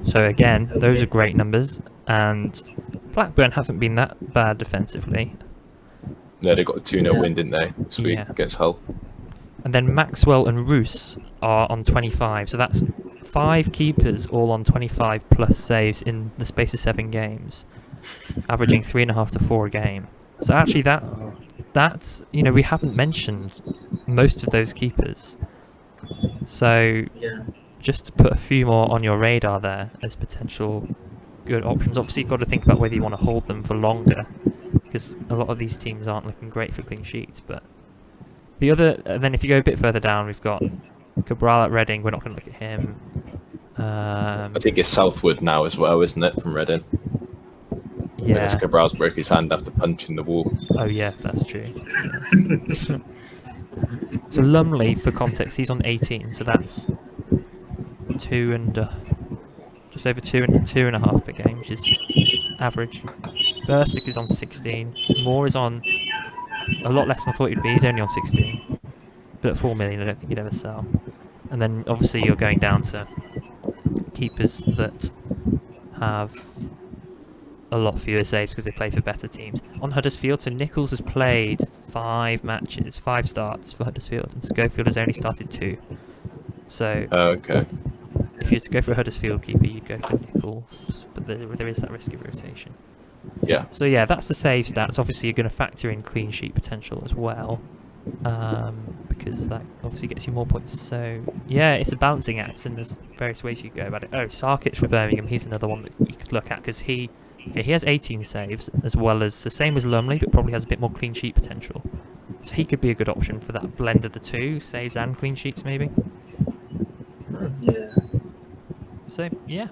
So again, those are great numbers. And Blackburn haven't been that bad defensively. No, they got a 2-0 win, didn't they? Sweet, Yeah. against Hull. And then Maxwell and Roos are on 25. So that's 5 keepers all on 25 plus saves in the space of 7 games, averaging 3.5 to 4 a game. So actually that's we haven't mentioned most of those keepers. So just to put a few more on your radar there as potential good options. Obviously, you've got to think about whether you want to hold them for longer, because a lot of these teams aren't looking great for clean sheets. But and then if you go a bit further down, we've got Cabral at Reading. We're not going to look at him. I think it's Southwood now as well, isn't it, from Reading? Yeah. Because Cabral's broke his hand after punching the wall. Oh yeah, that's true. So Lumley, for context, he's on 18, so that's 2 and just over 2.5 per game, which is average. Burstick is on 16. Moore is on a lot less than I thought he'd be. He's only on 16, but at 4 million, I don't think he'd ever sell. And then obviously you're going down to keepers that have a lot fewer saves because they play for better teams. On Huddersfield, so Nichols has played 5 matches, 5 starts for Huddersfield, and Schofield has only started 2. So Okay. if you were to go for a Huddersfield keeper, you'd go for Nichols, but there is that risk of rotation. Yeah. So yeah, that's the save stats. Obviously, you're going to factor in clean sheet potential as well, because that obviously gets you more points. So yeah, it's a balancing act, and there's various ways you could go about it. Oh, Sarkic for Birmingham, he's another one that you could look at, because he has 18 saves, as well as the same as Lumley, but probably has a bit more clean sheet potential. So he could be a good option for that blend of the two, saves and clean sheets maybe. Yeah. So yeah.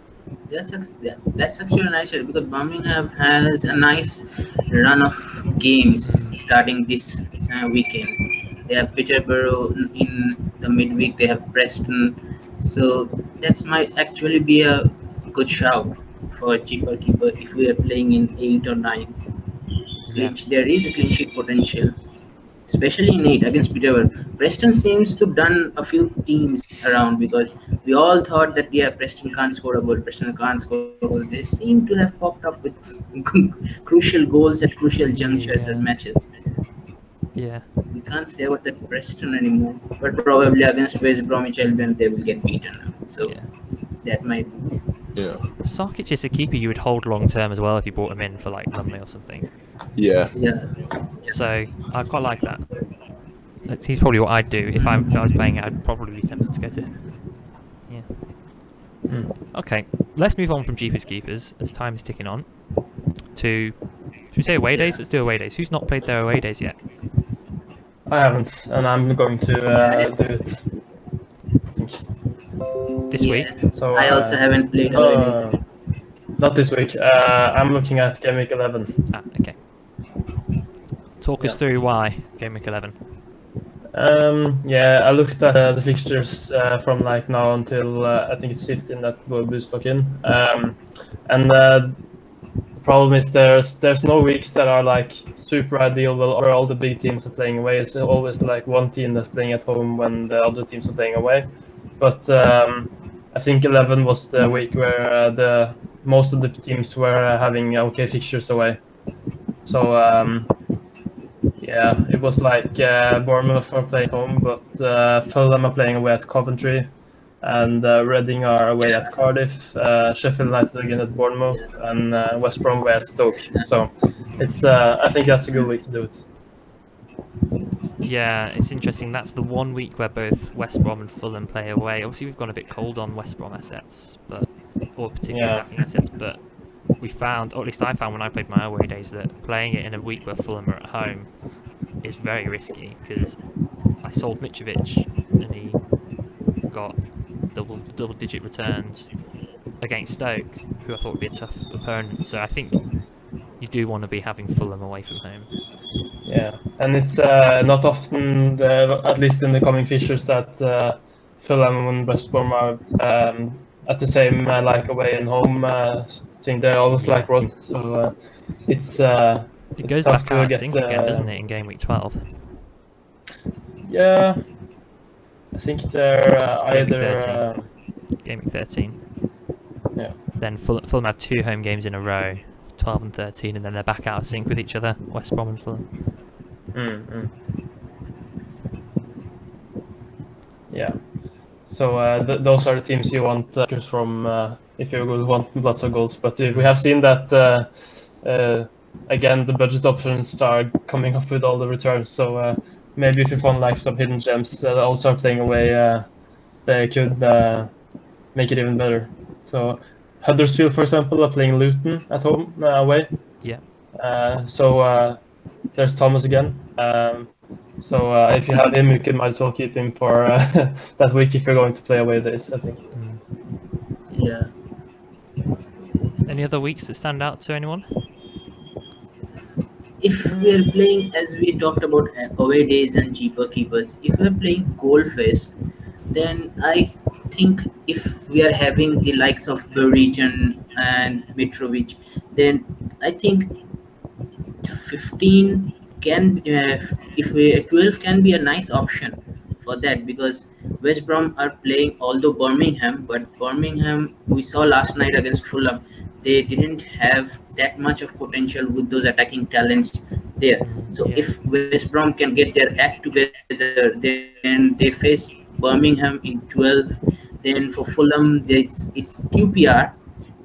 That's actually a nice idea, because Birmingham has a nice run of games starting this weekend. They have Peterborough in the midweek, they have Preston, so that might actually be a good shout for a cheaper keeper if we are playing in 8 or 9, which there is a clean sheet potential, especially in 8 against Peterborough. Preston seems to have done a few teams around, because we all thought that Preston can't score a goal, They seem to have popped up with crucial goals at crucial junctures and matches. Yeah. We can't say about that Preston anymore, but probably against West Bromwich Albion they will get beaten. So that might be. Yeah. Sarkic is a keeper you would hold long term as well if you brought him in for like Lumley or something. Yeah. So I quite like that. He's probably what I'd do if I was playing it. I'd probably be tempted to go to. Yeah. Okay, let's move on from cheapest keepers as time is ticking on. Should we say away days? Let's do away days. Who's not played their away days yet? I haven't, and I'm going to do it. This week? So I also haven't played away days. not this week. I'm looking at Game Week 11. Okay. Talk us through why Game Week 11. Yeah, I looked at the fixtures from like now until I think it's 15 that will boost lock in. And the problem is there's no weeks that are like super ideal where all the big teams are playing away. It's always like one team that's playing at home when the other teams are playing away. But I think 11 was the week where the most of the teams were having okay fixtures away. So yeah, it was like Bournemouth are playing home, but Fulham are playing away at Coventry, and Reading are away at Cardiff, Sheffield United again at Bournemouth, and West Brom away at Stoke. So it's I think that's a good week to do it. Yeah, it's interesting. That's the one week where both West Brom and Fulham play away. Obviously, we've gone a bit cold on West Brom assets, or particularly attacking assets, but we found, or at least I found when I played my away days, that playing it in a week where Fulham are at home is very risky, because I sold Mitrovic and he got double-digit returns against Stoke, who I thought would be a tough opponent. So I think you do want to be having Fulham away from home. Yeah, and it's not often, at least in the coming fixtures, that Fulham and West Brom are at the same like away and home thing. They're always like run, so it's it goes tough back to out of get sync again, doesn't it, in game week 12? Yeah, I think they're either game week 13. Yeah. Then Fulham have 2 home games in a row, 12 and 13, and then they're back out of sync with each other, West Brom and Fulham. Yeah. So those are the teams you want from if you want lots of goals. But we have seen that again the budget options are coming up with all the returns. So maybe if you find like some hidden gems that also are playing away, they could make it even better. So Huddersfield, for example, are playing Luton at home away. Yeah. So there's Thomas again. So if you have him, you might as well keep him for that week if you're going to play away days, I think. Yeah. Any other weeks that stand out to anyone? If we are playing, as we talked about away days and cheaper keepers, if we are playing Goldfest, then I think if we are having the likes of Buriton and Mitrovic, then I think 15 can, if we 12 can be a nice option for that, because West Brom are playing, although Birmingham, but Birmingham we saw last night against Fulham, they didn't have that much of potential with those attacking talents there. So if West Brom can get their act together, then they face Birmingham in 12. Then for Fulham, it's QPR.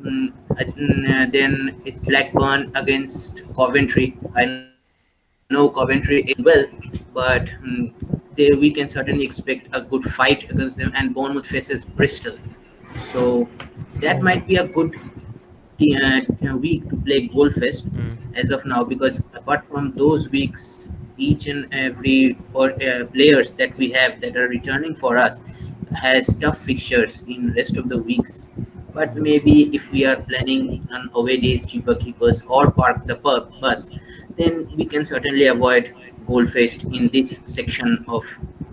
Then it's Blackburn against Coventry. I know Coventry is well, but we can certainly expect a good fight against them. And Bournemouth faces Bristol, so that might be a good week to play Goalfest as of now, because apart from those weeks, each and every players that we have that are returning for us has tough fixtures in rest of the weeks. But maybe if we are planning on away days, cheaper keepers, or park the bus, then we can certainly avoid Goalfest in this section of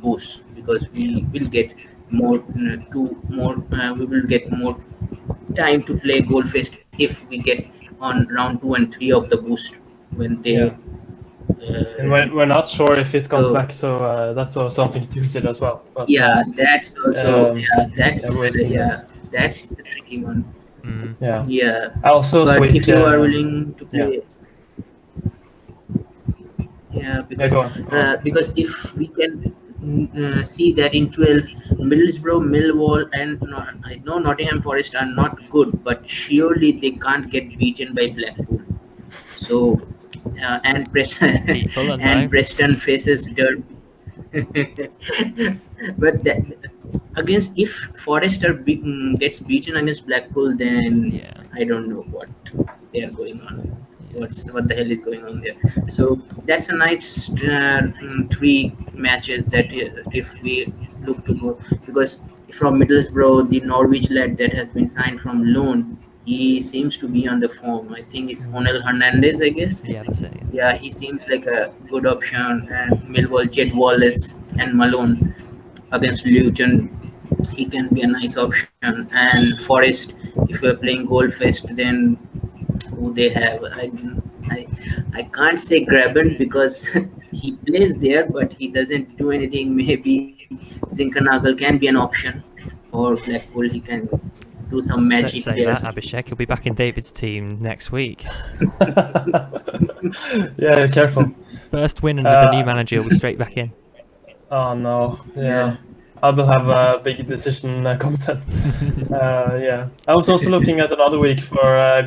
boost, because we will get more we will get more time to play Goalfest if we get on round 2 and 3 of the boost when they. And we're not sure if it comes back, so that's also something to consider as well. But, that's also that's the tricky one. Yeah. I also but think, if you are willing to play, because if we can see that in 12, Middlesbrough, Millwall, and I know Nottingham Forest are not good, but surely they can't get beaten by Blackpool. So and Preston Preston faces Derby. But against, if Forester gets beaten against Blackpool, then I don't know what they are going on. What the hell is going on there? So that's a nice 3 matches that if we look to go, because from Middlesbrough, the Norwich lad that has been signed from loan. He seems to be on the form. I think it's Onel Hernandez, I guess. Yeah, that's it. Yeah. Yeah, he seems like a good option. And Millwall, Jed Wallace and Malone against Luton, he can be a nice option. And Forest, if we're playing Goldfest, then who they have? I, I can't say Graben because he plays there, but he doesn't do anything. Maybe Zinkernagel can be an option, or Blackpool, he can do some Don't magic say there. that, Abhishek. He'll be back in David's team next week. Yeah, careful. First win under the new manager, will be straight back in. Oh no, yeah. I will have a big decision coming then. Yeah. I was also looking at another week for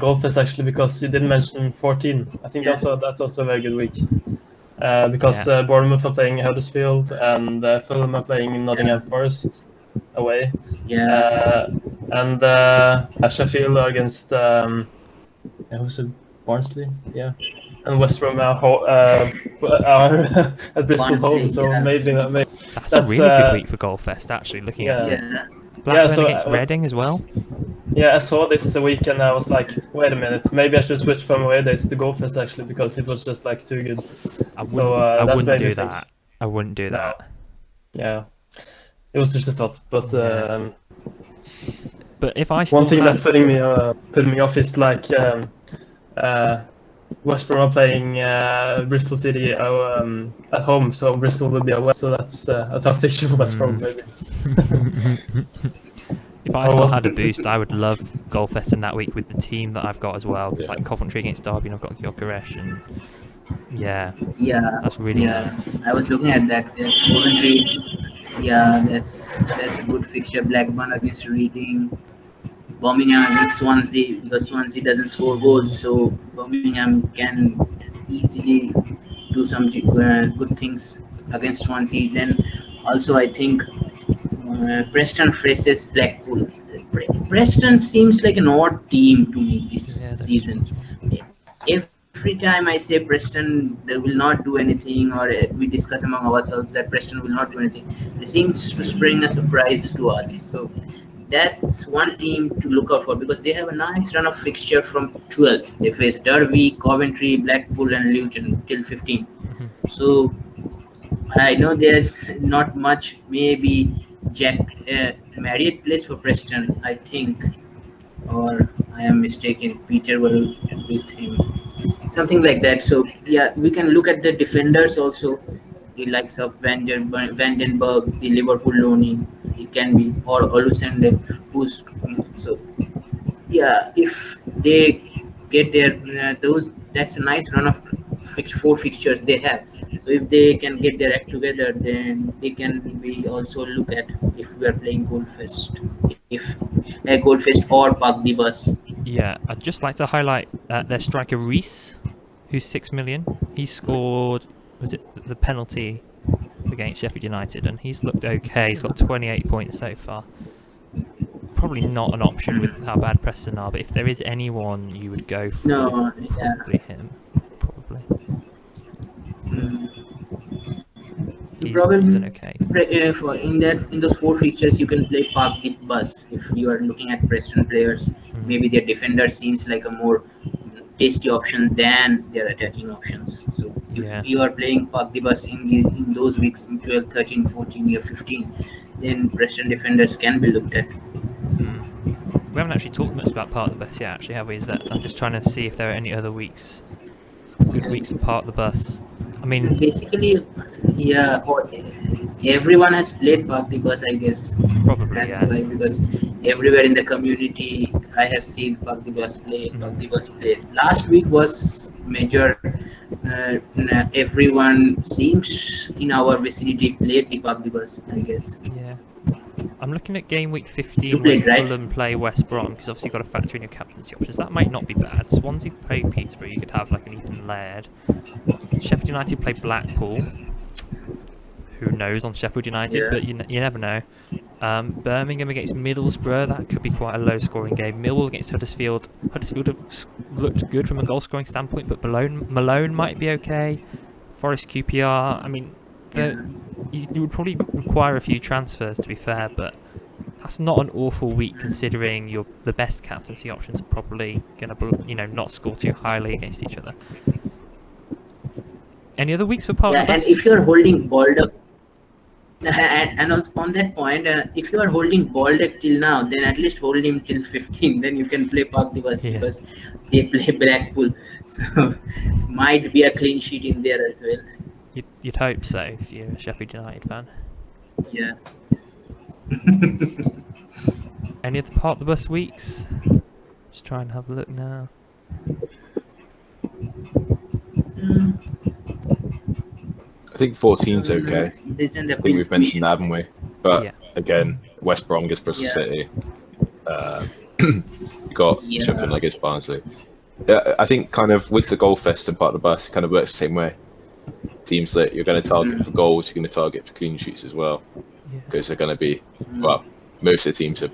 Goldfest actually because you didn't mention 14. I think that's also a very good week. Because Bournemouth are playing Huddersfield and Fulham are playing Nottingham Forest away. Yeah, And Sheffield are against who's it? Barnsley, yeah. And West Brom are at Bristol Barnsley, home, so yeah. maybe That's a really good week for Goldfest, actually, looking at it. yeah, Blackburn so, against Reading as well. Yeah, I saw this week and I was like, wait a minute, maybe I should switch from away days to Goldfest actually because it was just like too good. I wouldn't, So, I that's wouldn't made do me think. that. I wouldn't do that. Yeah, it was just a thought. But But if I still one thing had... that's putting me off is like West Brom are playing Bristol City at home, so Bristol will be away. So that's a tough fixture for West Brom, maybe. If I still had a boost, I would love Goldfest in that week with the team that I've got as well. It's like Coventry against Derby, and I've got Gyökeres, and yeah. that's really nice. I was looking at that. There's Coventry. Yeah, that's a good fixture. Blackburn against Reading. Birmingham against Swansea because Swansea doesn't score goals, so Birmingham can easily do some good things against Swansea. Then also I think Preston faces Blackpool. Preston seems like an odd team to me this season. Every time I say Preston, they will not do anything, or we discuss among ourselves that Preston will not do anything, they seem to spring a surprise to us. So that's one team to look out for because they have a nice run of fixture from 12. They face Derby, Coventry, Blackpool, and Luton till 15. So I know there's not much. Maybe Jack Marriott plays for Preston, I think, or I am mistaken. Peter will with him, something like that. So yeah, we can look at the defenders also. The likes of Vandenberg, the Liverpool loanee, it can be, or Olusende, who's so. Yeah, if they get their that's a nice run of 4 fixtures they have. So if they can get their act together, then they can be also look at if we are playing Goldfest, if Goldfest or Park the Bus. Yeah, I'd just like to highlight their striker Reese, who's 6 million. He scored, was it the penalty against Sheffield United, and he's looked okay. He's got 28 points so far. Probably not an option with how bad Preston are, but if there is anyone you would go for, probably him. Probably. He's done okay. In those 4 features, you can play Park the Bus if you are looking at Preston players. Maybe their defender seems like a more tasty option than their attacking options. So if you are playing Park the Bus in those weeks in 12, 13, 14, or 15, then Preston defenders can be looked at. We haven't actually talked much about Park the Bus yet, actually, have we? I'm just trying to see if there are any other weeks, good weeks for Park the Bus. I mean, basically, yeah, everyone has played Park the Bus, I guess. Probably, that's why, because everywhere in the community, I have seen Park the Bus play. Park the Bus played. Last week was major. Everyone seems in our vicinity played the Park the Bus, I guess. Yeah. I'm looking at game week 15 where Fulham play West Brom, because obviously you've got to factor in your captaincy options. That might not be bad. Swansea play Peterborough, you could have like an Ethan Laird. Sheffield United play Blackpool. Who knows on Sheffield United, but you never know. Birmingham against Middlesbrough, that could be quite a low scoring game. Millwall against Huddersfield. Huddersfield have looked good from a goal scoring standpoint, but Malone might be okay. Forest QPR, I mean, you would probably require a few transfers to be fair, but That's not an awful week considering the best captaincy options are probably going to, not score too highly against each other. Any other weeks for part Yeah, of the and bus? if you're holding Baldock, and also on that point, if you are holding Baldock till now, then at least hold him till 15. Then you can play Park the Bus Yeah. because they play Blackpool, so might be a clean sheet in there as well. You'd hope so if you're a Sheffield United fan. Yeah. Any other part of the bus weeks? Just try and have a look now. I think 14's okay. I think we've mentioned that, haven't we? But Yeah. again, West Brom against Bristol Yeah. City. You got Yeah. Sheffield United against Barnsley. Yeah, I think kind of with the goal fest and part of the bus, it kind of works the same way. Teams that you're going to target for goals, you're going to target for clean sheets as well, Yeah. because they're going to be, well, most of the teams that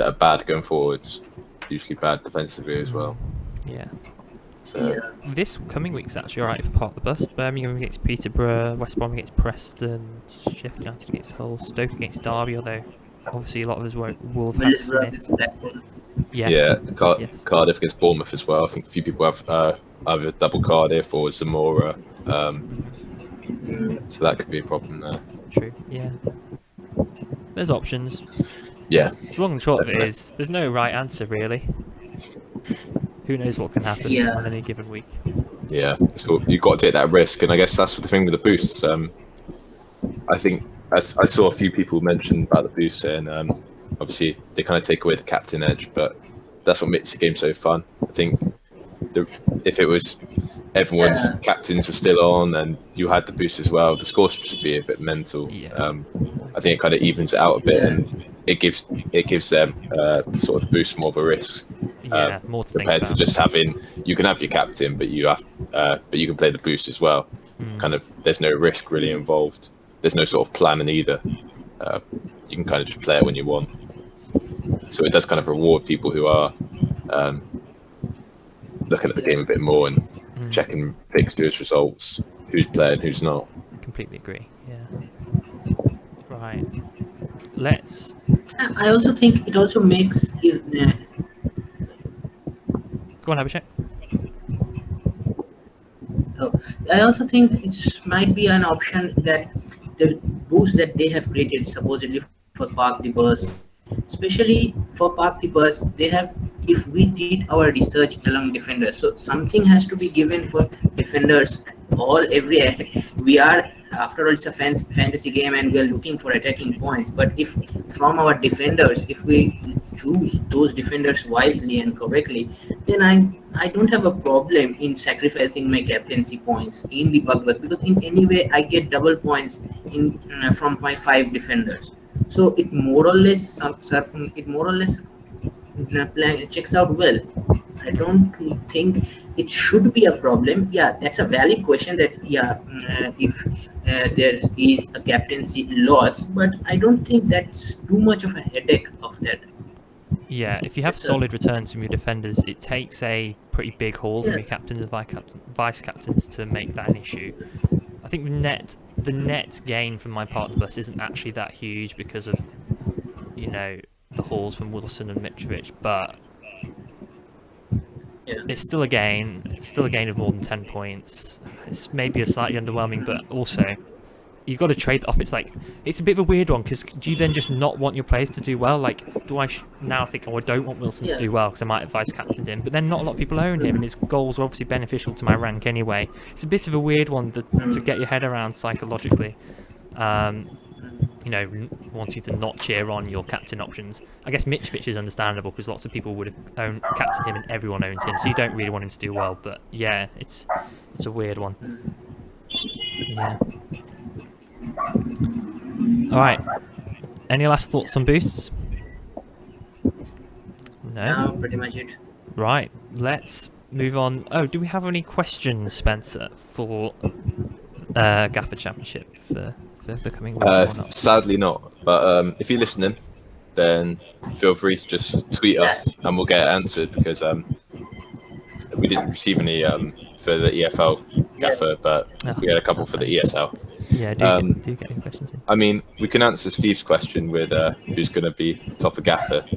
are bad going forwards, usually bad defensively as well. Yeah. So Yeah. This coming week's actually alright for part of the bus. Birmingham against Peterborough, West Brom against Preston, Sheffield United against Hull, Stoke against Derby, although obviously a lot of us will have had Middlesbrough Smith. against Blackpool. Yes. yeah, Yes. Cardiff against Bournemouth as well. I think a few people have either double Cardiff or Zamora, so that could be a problem there. True. Yeah. There's options. Yeah, The long and short of it Definitely. is, there's no right answer really. Who knows what can happen Yeah. on any given week? yeah. So you've got to take that risk, and I guess that's the thing with the boosts. I think I saw a few people mention about the boost, saying obviously they kind of take away the captain edge, but that's what makes the game so fun. I think if it was everyone's Yeah. captains were still on and you had the boost as well, the scores would just be a bit mental. Yeah. I think it kind of evens it out a bit, Yeah. and it gives them sort of the boost more of a risk Yeah, more to think compared about. to just having, you can have your captain, but you can play the boost as well. Kind of, there's no risk really involved. There's no sort of planning either. You can kind of just play it when you want. So it does kind of reward people who are looking at the game a bit more and checking fixtures, results, who's playing, who's not. Completely agree. Yeah. Right. Let's. I also think it also makes it, Go on, Abhishek. I also think it might be an option that the boost that they have created supposedly for Park the Bus, especially for Park the Bus, they have, if we did our research along defenders, so something has to be given for defenders. We are, after all, it's a fantasy game and we are looking for attacking points, but if from our defenders, if we choose those defenders wisely and correctly, then I don't have a problem in sacrificing my captaincy points in the Park Bus, because in any way I get double points in from my 5 defenders. So it more or less checks out well. I don't think it should be a problem. Yeah, that's a valid question. That if there is a captaincy loss, but I don't think that's too much of a headache of that. Yeah, if you have It's a- solid returns from your defenders, it takes a pretty big haul from Yeah. your captains and vice captains to make that an issue. I think the net gain from my part of the bus isn't actually that huge because of, the hauls from Wilson and Mitrovic, but Yeah. it's still a gain. It's still a gain of more than 10 points. It's maybe a slightly underwhelming, but also you've got to trade off. It's a bit of a weird one, because do you then just not want your players to do well? Like, do I now think, I don't want Wilson to Yeah. do well because I might have vice captained him, but then not a lot of people own him, and his goals are obviously beneficial to my rank anyway. It's a bit of a weird one to get your head around psychologically. Wanting to not cheer on your captain options. I guess Mitrovic is understandable because lots of people would have captained him and everyone owns him, so you don't really want him to do well. But yeah, it's a weird one. Yeah. All right. Any last thoughts on boosts? No. Now pretty much it. Right. Let's move on. Oh, do we have any questions, Spencer, for Gaffr Championship for the coming week? Or not? Sadly not, but if you're listening, then feel free to just tweet us and we'll get it answered, because we didn't receive any for the EFL Gaffr, but we had a couple for the ESL. Yeah, do get any questions in. I mean, we can answer Steve's question with who's going to be top of Gaffr that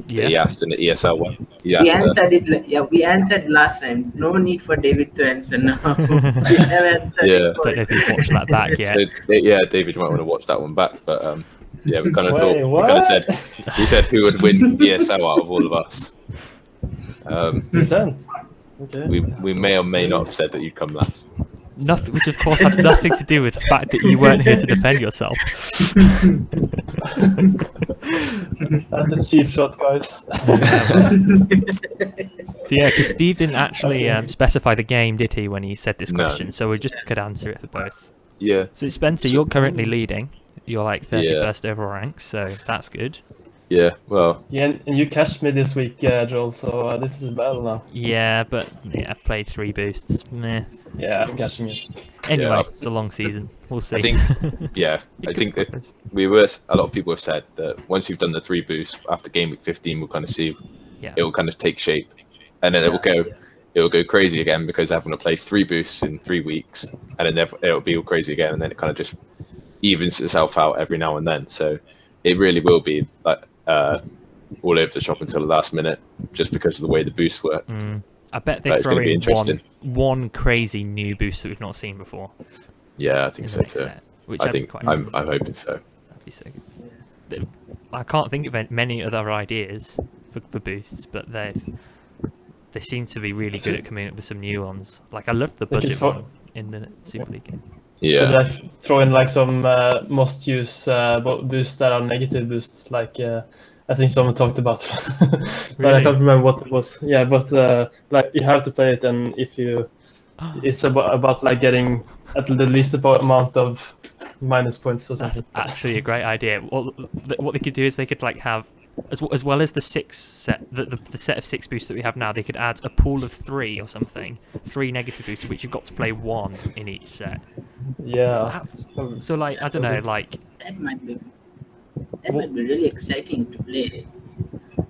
he Yeah. asked in the ESL one. He We asked answered it. Yeah, we answered last time. No need for David to answer now. We have answered Yeah. it for Don't know if he's watched that back yet. So yeah, David, you might want to watch that one back. But yeah, we kind of Wait, thought we kind of what? said we said who would win ESL out of all of us. Percent. Okay. We may or may not have said that you'd come last. Nothing, which of course had nothing to do with the fact that you weren't here to defend yourself. That's a cheap shot, guys. So yeah, because Steve didn't actually specify the game, did he, when he said this No. question? So we just could answer it for both. Yeah. So Spencer, you're currently leading. You're like 31st Yeah. overall rank, so that's good. Yeah. Well. Yeah, and you cashed me this week, Joel. So this is a battle now. Yeah, but yeah, I've played 3 boosts. Meh. Yeah, I'm cashing it. Anyway, Yeah, it's a long season. We'll see. I think. Yeah. I think that a lot of people have said that once you've done the 3 boosts after game week 15, we'll kind of see Yeah. it will kind of take shape, and then it will go crazy again because everyone will play 3 boosts in 3 weeks, and then it'll be all crazy again, and then it kind of just evens itself out every now and then. So it really will be like all over the shop until the last minute, just because of the way the boosts work. I bet they But it's throw gonna be in interesting. one crazy new boost that we've not seen before. Yeah, I in think the so next too. set, which I I'd be think quite I'm hoping so. That'd be so good. I can't think of many other ideas for boosts, but they seem to be really good at coming up with some new ones. Like I loved the They could budget throw- one in the Super League game. Yeah. Could I throw in like some must use boosts that are negative boosts? Like I think someone talked about, but Really? I can't remember what it was. Yeah, but like you have to play it, and if you, it's about like getting at the least amount of minus points or That's something. actually a great idea. What they could do is they could like have, as well as the 6 set, the set of 6 boosts that we have now, they could add a pool of 3 or something, 3 negative boosts, which you've got to play 1 in each set. Yeah. So like I don't know, like That might be really exciting to play.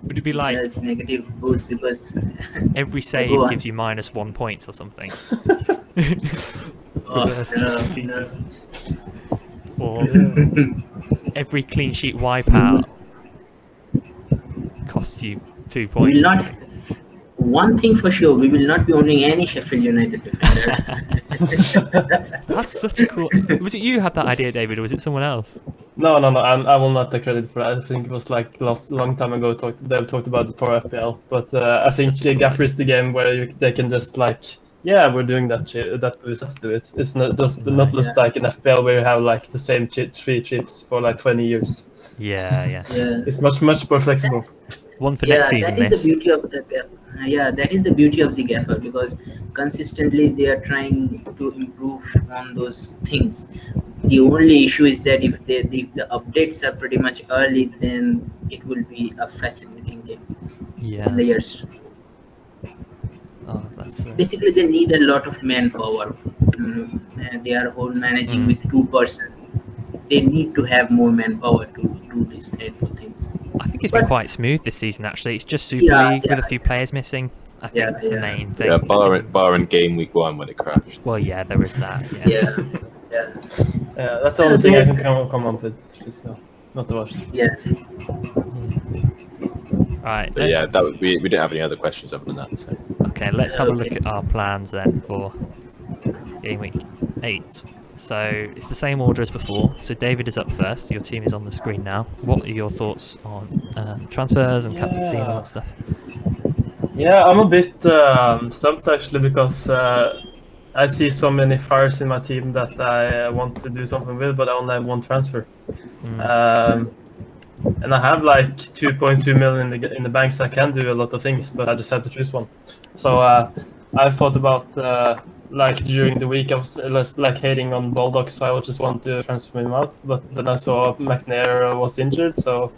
would it be like As negative boost because every Go save on. gives you -1 points or something? oh, Reverse no, cheaters, no. keepers. Or every clean sheet wipeout costs you 2 We points. will not. One thing for sure, we will not be owning any Sheffield United defender. That's such a cool. Was it you who had that idea, David, or was it someone else? No. I will not take credit for that. I think it was like long time ago. They talked about it for FPL, but I think Gaffr is the game where they can just like, yeah, we're doing that boost. Let's do it. It's not just like an FPL where you have like the same 3 chips for like 20 years. Yeah. Yeah. It's much more flexible. One for Yeah, next season. that is This. the beauty of the that is the beauty of the Gaffr, because consistently they are trying to improve on those things. The only issue is that if the updates are pretty much early, then it will be a fascinating game Yeah. in the years. Oh, that's. Basically, they need a lot of manpower. And they are whole managing with 2 person. They need to have more manpower to do these type of things. I think it's been But- quite smooth this season. Actually, it's just Super Yeah, League with a yeah. few players missing. I think Yeah, that's the yeah. main thing. Yeah, bar in game week 1 when it crashed. Well, yeah, there is that. Yeah. Yeah, yeah, Yeah, that's the only thing I there's- can come up with. So, not the worst. yeah. Right. But yeah, we didn't have any other questions other than that. So. Okay, let's have a look Okay. at our plans then for game week 8. So it's the same order as before. So David is up first. Your team is on the screen now. What are your thoughts on transfers and captaincy and all that stuff? Yeah, I'm a bit stumped actually because I see so many fires in my team that I want to do something with, but I only have 1 transfer. And I have like 2.2 million in the bank, so I can do a lot of things, but I just have to choose one. So I thought about like during the week I was less like hating on Baldock, so I just want to transfer him out. But then I saw McNair was injured, so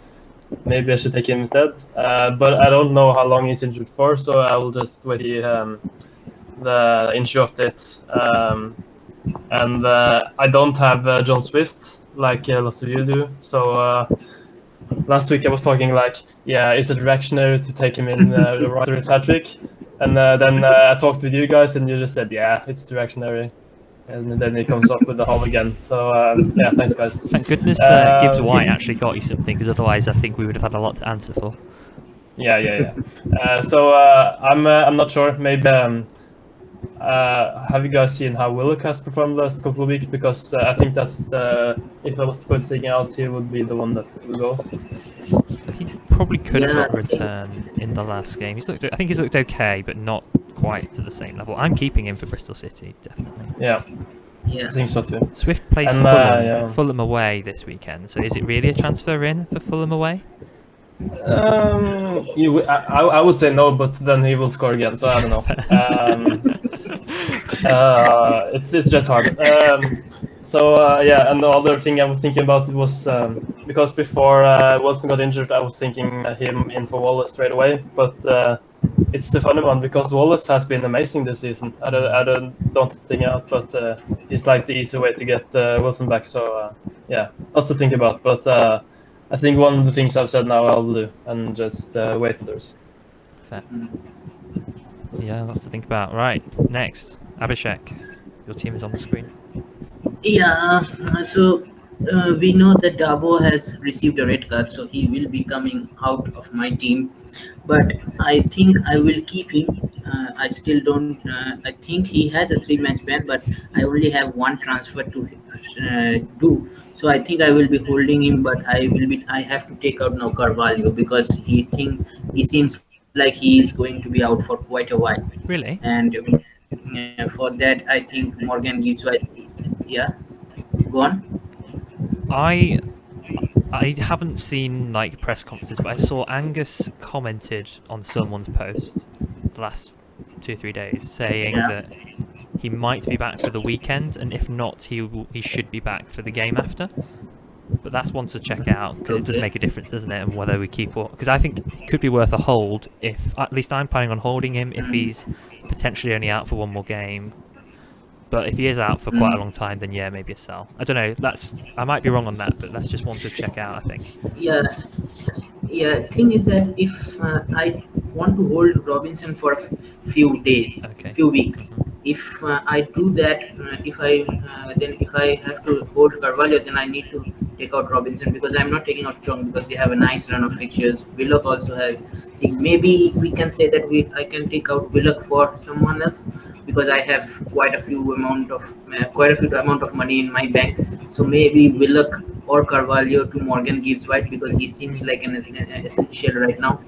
maybe I should take him instead. But I don't know how long he's injured for, so I will just wait the injury update. And I don't have John Swift like lots of you do, so. Last week I was talking like, yeah, is it reactionary to take him in after his hat trick? And then I talked with you guys and you just said, yeah, it's reactionary. and then he comes up with the home again. So yeah, thanks guys. Thank goodness Gibbs White actually got you something, because otherwise I think we would have had a lot to answer for. Yeah. So I'm not sure. Maybe have you guys seen how Willock has performed the last couple of weeks? Because I think that's if I was to put thing out, he would be the one that would go. He probably could have Yeah, got a return in the last game. I think he's looked okay, but not quite to the same level. I'm keeping him for Bristol City, definitely. Yeah, Yeah. I think so too. Swift plays And, Fulham, yeah. Fulham away this weekend. So is it really a transfer in for Fulham away? I would say no, but then he will score again, so I don't know. It's just hard. Yeah, and the other thing I was thinking about was because before Wilson got injured, I was thinking him in for Wallace straight away. But it's the funny one because Wallace has been amazing this season. I don't think out, but it's like the easy way to get Wilson back. So yeah, also think about. But I think one of the things I've said now I'll do and just wait for those. Fair. Yeah, lots to think about. Right, next, Abhishek. Your team is on the screen. Yeah, so we know that Dabo has received a red card, so he will be coming out of my team. But I think I will keep him. I still don't. I think he has a 3-match ban, but I only have one transfer to do. So I think I will be holding him, but I have to take out now Carvalho because he seems like he is going to be out for quite a while. Really? And for that, I think Morgan gives white. Yeah, go on. I haven't seen like press conferences, but I saw Angus commented on someone's post the last 2-3 days saying that he might be back for the weekend, and if not, he should be back for the game after. But that's one to check out because it does make a difference, doesn't it? And whether we keep or because I think it could be worth a hold. If at least I'm planning on holding him if he's potentially only out for one more game. But if he is out for quite a long time, then yeah, maybe a sell. I don't know. I might be wrong on that, but that's just one to check out, I think. Yeah. Thing is that if I want to hold Robinson for a few days, few weeks, if I do that, if I have to hold Carvalho, then I need to take out Robinson because I'm not taking out Chong because they have a nice run of fixtures. Willock also has. Maybe we can say that I can take out Willock for someone else because I have quite a few amount of money in my bank. So maybe Willock or Carvalho to Morgan Gibbs White because he seems like an essential right now.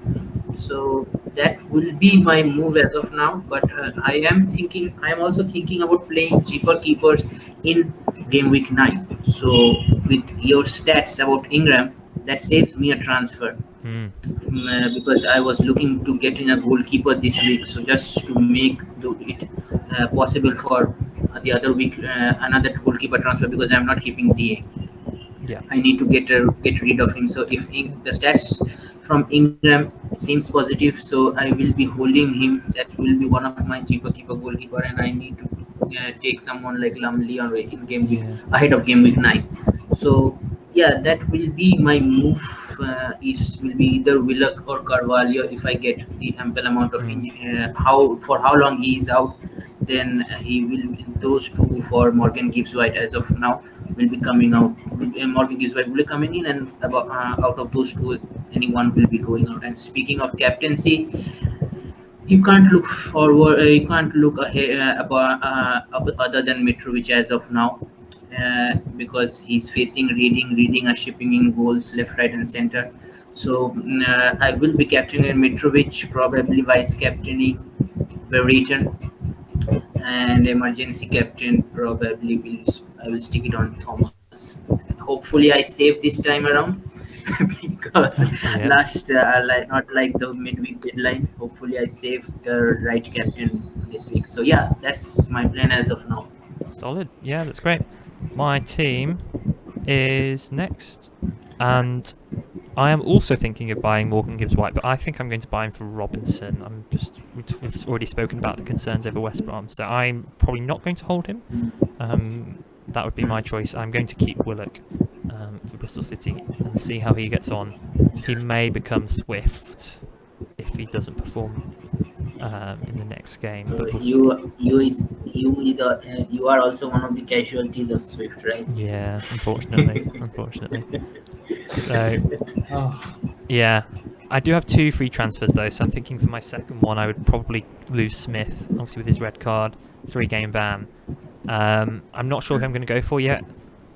So that will be my move as of now. But I am also thinking about playing cheaper keepers in game week 9. So with your stats about Ingram, that saves me a transfer. Because I was looking to get in a goalkeeper this week, so just to make it possible for the other week another goalkeeper transfer because I'm not keeping DA. Yeah, I need to get rid of him. So if the stats from Ingram seems positive, so I will be holding him. That will be one of my cheaper goalkeeper, and I need to take someone like Lumley or in game week ahead of game week 9. So yeah, that will be my move. It will be either Willock or Carvalho if I get the ample amount of how long he is out. Then he will those two for Morgan Gibbs White as of now will be coming out. Morgan Gibbs White will be coming in, and out of those two, anyone will be going out. And speaking of captaincy, you can't look forward. You can't look ahead other than Mitrovic as of now. Because he's facing Reading are shipping in goals left, right, and center. So I will be captaining Mitrovic, probably vice captaining Brereton, and emergency captain probably I will stick it on Thomas. Hopefully I save this time around because last not like the midweek deadline. Hopefully I save the right captain this week. So yeah, that's my plan as of now. Solid. Yeah, that's great. My team is next, and I am also thinking of buying Morgan Gibbs White, but I think I'm going to buy him for Robinson. We've already spoken about the concerns over West Brom, so I'm probably not going to hold him. That would be my choice. I'm going to keep Willock for Bristol City and see how he gets on. He may become Swift if he doesn't perform in the next game. But you you are also one of the casualties of Swift, right? Yeah, unfortunately. So Oh, yeah, I do have 2 free transfers though, so I'm thinking for my second one I would probably lose Smith, obviously with his red card, 3-game ban. I'm not sure who I'm going to go for yet.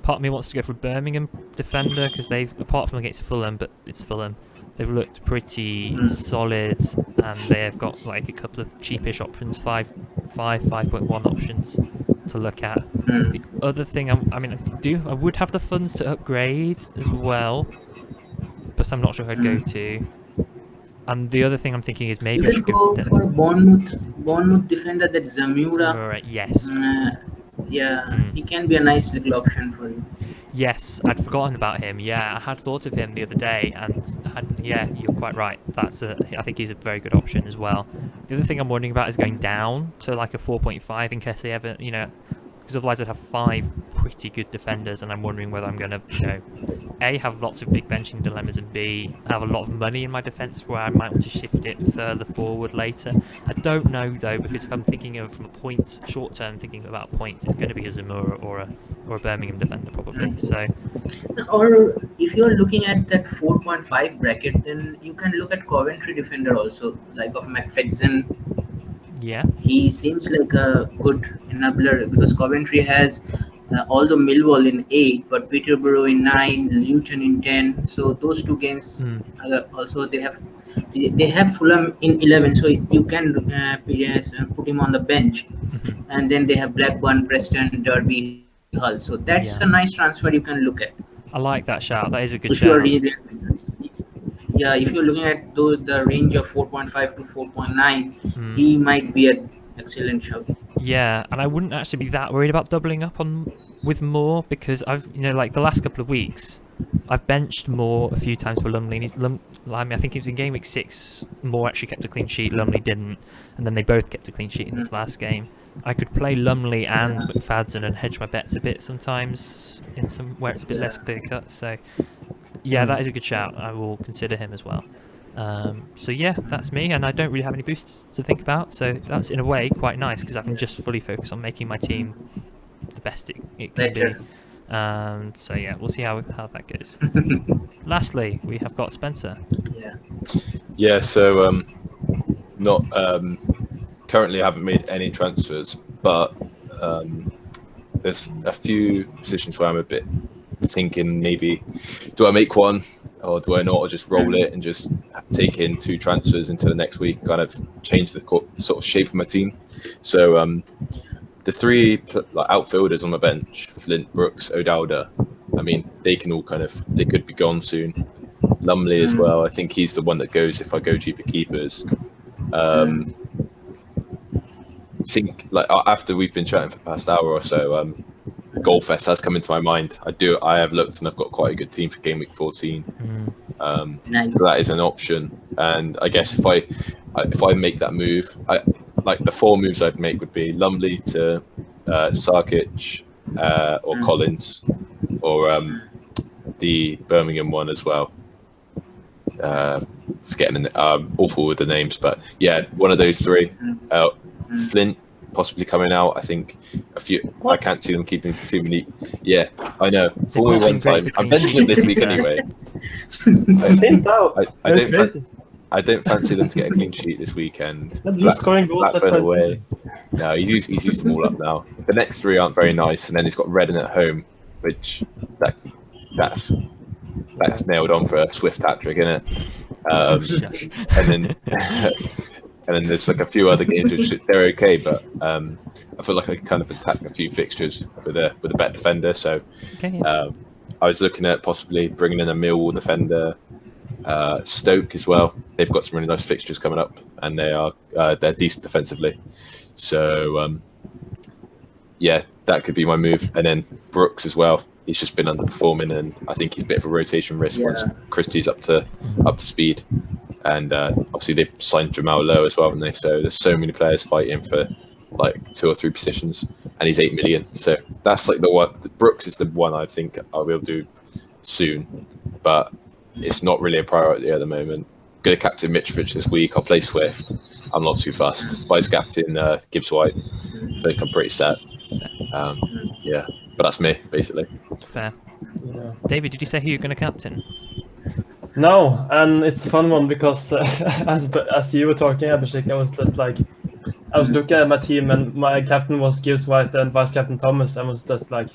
Part of me wants to go for a Birmingham defender because they've, apart from against Fulham, but it's Fulham, they've looked pretty solid, and they've got like a couple of cheapish options, 5.1 options to look at. The other thing, I would have the funds to upgrade as well, but I'm not sure who I'd go to. And the other thing I'm thinking is You maybe I can should go go for a Bournemouth defender, that Zamura. Zamora. Yes. Yeah, he can be a nice little option for you. Yes, I'd forgotten about him. Yeah, I had thought of him the other day, and yeah, you're quite right. I think he's a very good option as well. The other thing I'm wondering about is going down to like a 4.5 in case they ever, because otherwise I'd have 5 pretty good defenders, and I'm wondering whether I'm going to, A, have lots of big benching dilemmas, and B, have a lot of money in my defence where I might want to shift it further forward later. I don't know though, because if I'm thinking of from a points, short term thinking about points, it's going to be a Zamora or a Birmingham defender probably. So, Or if you're looking at that 4.5 bracket, then you can look at Coventry defender also, like of McFadden. yeah. He seems like a good enabler because Coventry has although Millwall in 8, but Peterborough in 9, Luton in 10. So those 2 games also they have Fulham in 11. So you can put him on the bench, and then they have Blackburn, Preston, Derby, Hull. So that's Yeah. a nice transfer you can look at. I like that shout. That is a good If you're shout. really, yeah, if you're looking at the range of 4.5 to 4.9, he might be an excellent shout. Yeah, and I wouldn't actually be that worried about doubling up on with Moore because I've, like the last couple of weeks, I've benched Moore a few times for Lumley. And I think it was in game week 6, Moore actually kept a clean sheet, Lumley didn't, and then they both kept a clean sheet in this last game. I could play Lumley and McFadden and hedge my bets a bit sometimes in some where it's a bit less clear cut. So yeah, that is a good shout. I will consider him as well. So yeah, that's me, and I don't really have any boosts to think about, so that's in a way quite nice because I can just fully focus on making my team the best it can be. So yeah, we'll see how that goes. Lastly, we have got Spencer. Yeah, so not currently haven't made any transfers, but there's a few positions where I'm a bit thinking maybe do I make one or do I not, or just roll it and just take in 2 transfers into the next week and kind of change the sort of shape of my team. So the 3 outfielders on the bench, Flint, Brooks, O'Dowda, I mean, they could be gone soon. Lumley as well, I think he's the one that goes if I go cheaper keepers. I think after we've been chatting for the past hour or so, Goalfest has come into my mind. I have looked and I've got quite a good team for game week 14. Nice. So that is an option, and I guess if I make that move, the 4 moves I'd make would be Lumley to Sarkic or Collins, or the Birmingham one as well. Forgetting awful with the names, but yeah, one of those 3. Flint possibly coming out. I think a few. What? I can't see them keeping too many. Yeah, I know. For me one time, I'm benching them this week anyway. I don't fancy them to get a clean sheet this weekend. Blackburn away. No, he's used them all up now. The next 3 aren't very nice, and then he's got Reading at home, which that's nailed on for a Swift hat-trick, isn't it? And then. And then there's a few other games which they're okay, but I feel like I kind of attacked a few fixtures with a better defender. So I was looking at possibly bringing in a Millwall defender, Stoke as well. They've got some really nice fixtures coming up, and they're decent defensively. So yeah, that could be my move. And then Brooks as well. He's just been underperforming, and I think he's a bit of a rotation risk once Christie's up to speed. And obviously they've signed Jamal Lowe as well, haven't they? So there's so many players fighting for 2 or 3 positions, and he's 8 million. So that's the one. Brooks is the one I think I will do soon, but it's not really a priority at the moment. going to captain Mitrovic this week. I'll play Swift. I'm not too fussed. Vice captain Gibbs White. I think I'm pretty set. Yeah, but that's me basically. Fair. Yeah. David, did you say who you're going to captain? No, and it's a fun one because as you were talking, Abhishek, I was just like, I was looking at my team and my captain was Gibbs White and vice captain Thomas. I was just like,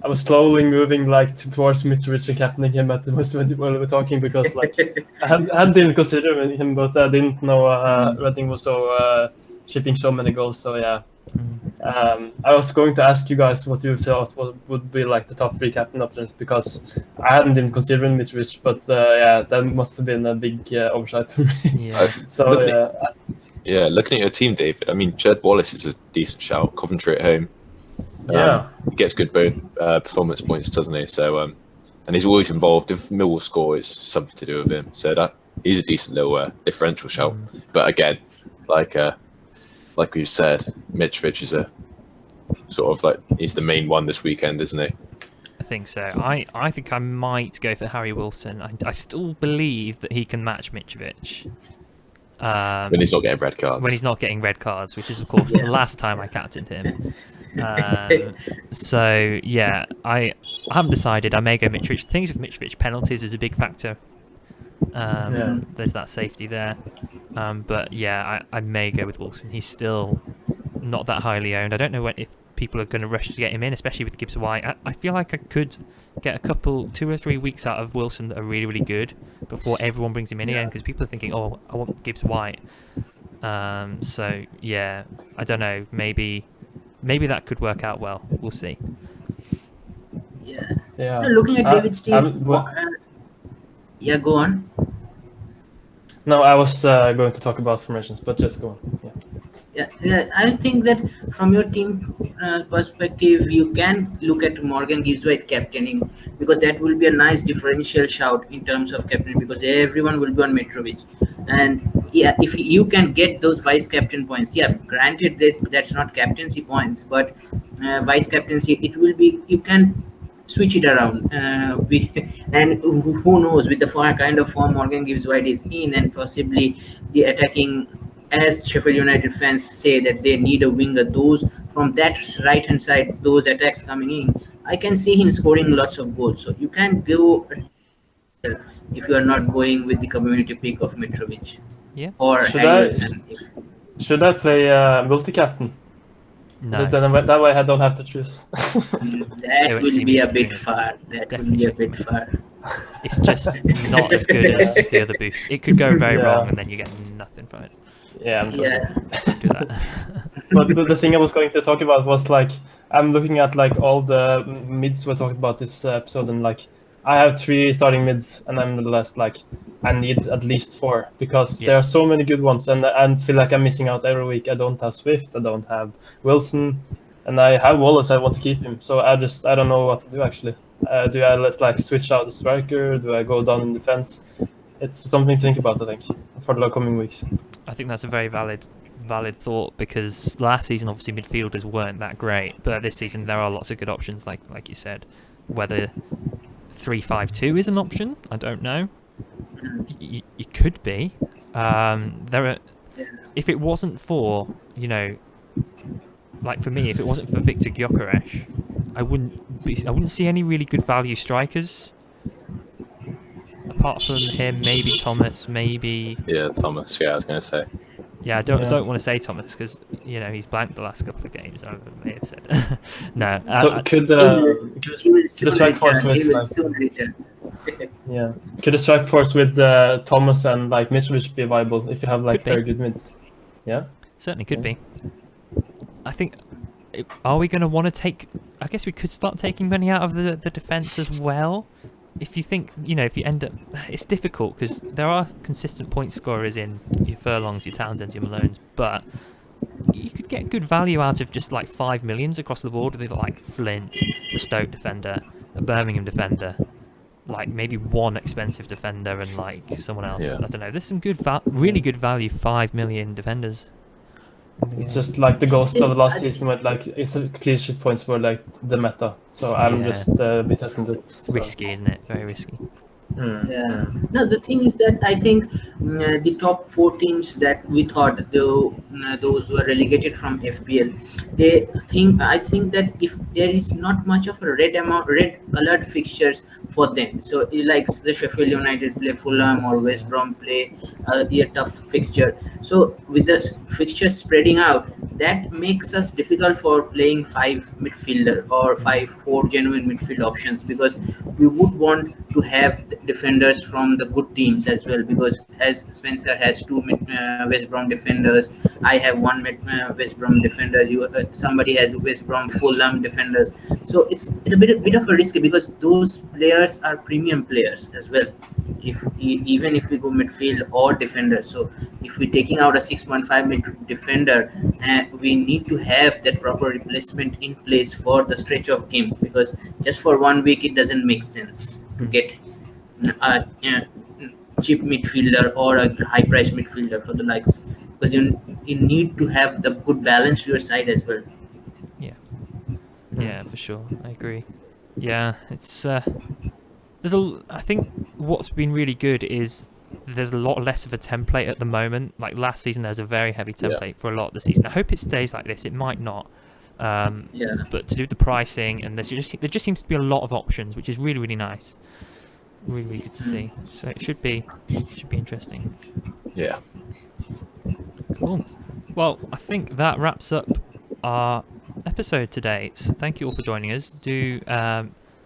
I was slowly moving like towards Mitrovic and captaining him at the moment while we were talking because like I didn't consider him, but I didn't know Reading was so shipping so many goals. So yeah. I was going to ask you guys what you thought would be like the top 3 captain options because I hadn't even considered Mitrovic, but yeah, that must have been a big oversight for me. Yeah. So looking at your team, David. I mean, Jed Wallace is a decent shout. Coventry at home. Yeah. He gets good performance points, doesn't he? So and he's always involved. If Millwall score, it's something to do with him. So that he's a decent little differential shout. But again, like we said, Mitrovic is a sort of like he's the main one this weekend, isn't he? I think so. I think I might go for Harry Wilson. I still believe that he can match Mitrovic. When he's not getting red cards. When he's not getting red cards, which is of course the last time I captained him. So yeah, I haven't decided. I may go Mitrovic. Things with Mitrovic, penalties is a big factor. There's that safety there. But yeah, I may go with Wilson. He's still not that highly owned. I don't know if people are going to rush to get him in, especially with Gibbs White. I feel like I could get a couple, 2 or 3 weeks out of Wilson that are really, really good before everyone brings him in again, because people are thinking, oh, I want Gibbs White. So yeah, I don't know. Maybe that could work out well. We'll see. Yeah. Yeah. Looking at David's team. Yeah, go on. No, I was going to talk about formations, but just go on. Yeah, I think that from your team perspective, you can look at Morgan Gibbs White captaining because that will be a nice differential shout in terms of captain because everyone will be on Mitrovic. And yeah, if you can get those vice captain points, yeah, granted that's not captaincy points, but vice captaincy, it will be, you can switch it around. And who knows, with the kind of form Morgan Gibbs White is in, and possibly the attacking, as Sheffield United fans say that they need a winger, those from that right hand side, those attacks coming in, I can see him scoring lots of goals. So you can go if you are not going with the community pick of Mitrovic. Yeah. Or should I play multi-captain? No. That way I don't have to choose. That will be a bit far. That will be a bit far. It's just not as good as the other boosts. It could go very wrong and then you get nothing from it. Yeah, do that. But the thing I was going to talk about was like, I'm looking at like all the mids we're talking about this episode, and like I have 3 starting mids, and I'm nonetheless like I need at least 4 because there are so many good ones, and I feel like I'm missing out every week. I don't have Swift, I don't have Wilson, and I have Wallace. I want to keep him, so I don't know what to do actually. Do I like switch out the striker? Do I go down in defense? It's something to think about, I think, for the coming weeks. I think that's a very valid thought because last season obviously midfielders weren't that great, but this season there are lots of good options. Like you said, whether 3-5-2 is an option, I don't know. It could be. There are. If it wasn't for like for me, if it wasn't for Victor Gyökeres, I wouldn't see any really good value strikers. Apart from him, maybe Thomas, maybe. Yeah, Thomas. Yeah, I was gonna say. Yeah, I don't want to say Thomas because he's blanked the last couple of games. I may have said no. So could the strike force with could the strike force with Thomas and like Mitrovic be viable if you have like very good mids? Yeah, certainly could be. I think. Are we going to want to take? I guess we could start taking money out of the defense as well. If you think, if you end up, it's difficult because there are consistent point scorers in your Furlongs, your Townsends, your Malones, but you could get good value out of just like 5 millions across the board with like Flint, the Stoke defender, a Birmingham defender, like maybe one expensive defender and like someone else. Yeah. I don't know. There's some good, really good value 5 million defenders. It's just like the ghost of the last season with like it's a clean sheet points were like the meta. So I'm just a bit hesitant. Risky, isn't it? Very risky. Yeah. No, the thing is that I think the top four teams that we thought those were relegated from FPL, I think that if there is not much of a red colored fixtures for them, so like the Sheffield United play Fulham or West Brom play a tough fixture. So with the fixtures spreading out, that makes us difficult for playing five midfielder or four genuine midfield options, because we would want to have defenders from the good teams as well, because as Spencer has two West Brom defenders, I have one West Brom defender, somebody has West Brom Fulham defenders. So it's a bit of a risky, because those players are premium players as well. Even if we go midfield or defender, so if we're taking out a 6.5 mid defender, we need to have that proper replacement in place for the stretch of games, because just for 1 week it doesn't make sense to get a cheap midfielder or a high price midfielder for the likes, because you need to have the good balance to your side as well. Yeah, for sure. I agree. Yeah, it's I think what's been really good is there's a lot less of a template at the moment. Like last season, there was a very heavy template for a lot of the season. I hope it stays like this. It might not. But to do the pricing and there just seems to be a lot of options, which is really, really nice. Really, really good to see. So it should be interesting. Yeah. Cool. Well, I think that wraps up our episode today. So thank you all for joining us. Do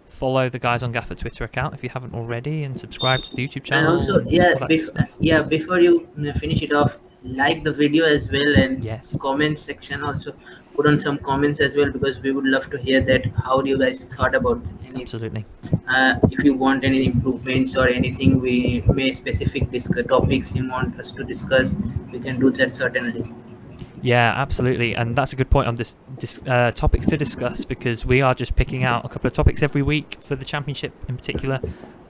follow the guys on Gaffr Twitter account if you haven't already, and subscribe to the YouTube channel. And also, before you finish it off, like the video as well, and comment section also put on some comments as well, because we would love to hear that. How do you guys thought about any? Absolutely. If you want any improvements or anything, we may specific topics you want us to discuss, we can do that certainly. Yeah, absolutely, and that's a good point on this topics to discuss, because we are just picking out a couple of topics every week for the championship in particular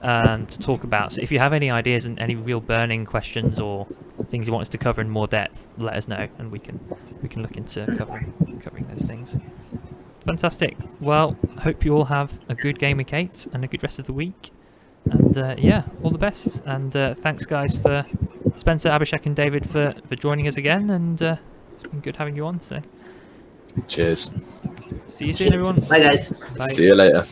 to talk about. So if you have any ideas and any real burning questions or things you want us to cover in more depth, let us know, and we can look into covering those things. Fantastic. Well, hope you all have a good game week 8 and a good rest of the week. And yeah, all the best. And thanks guys for Spencer, Abhishek, and David for joining us again. And it's been good having you on. So Cheers. see you soon, everyone. Bye guys. See you later.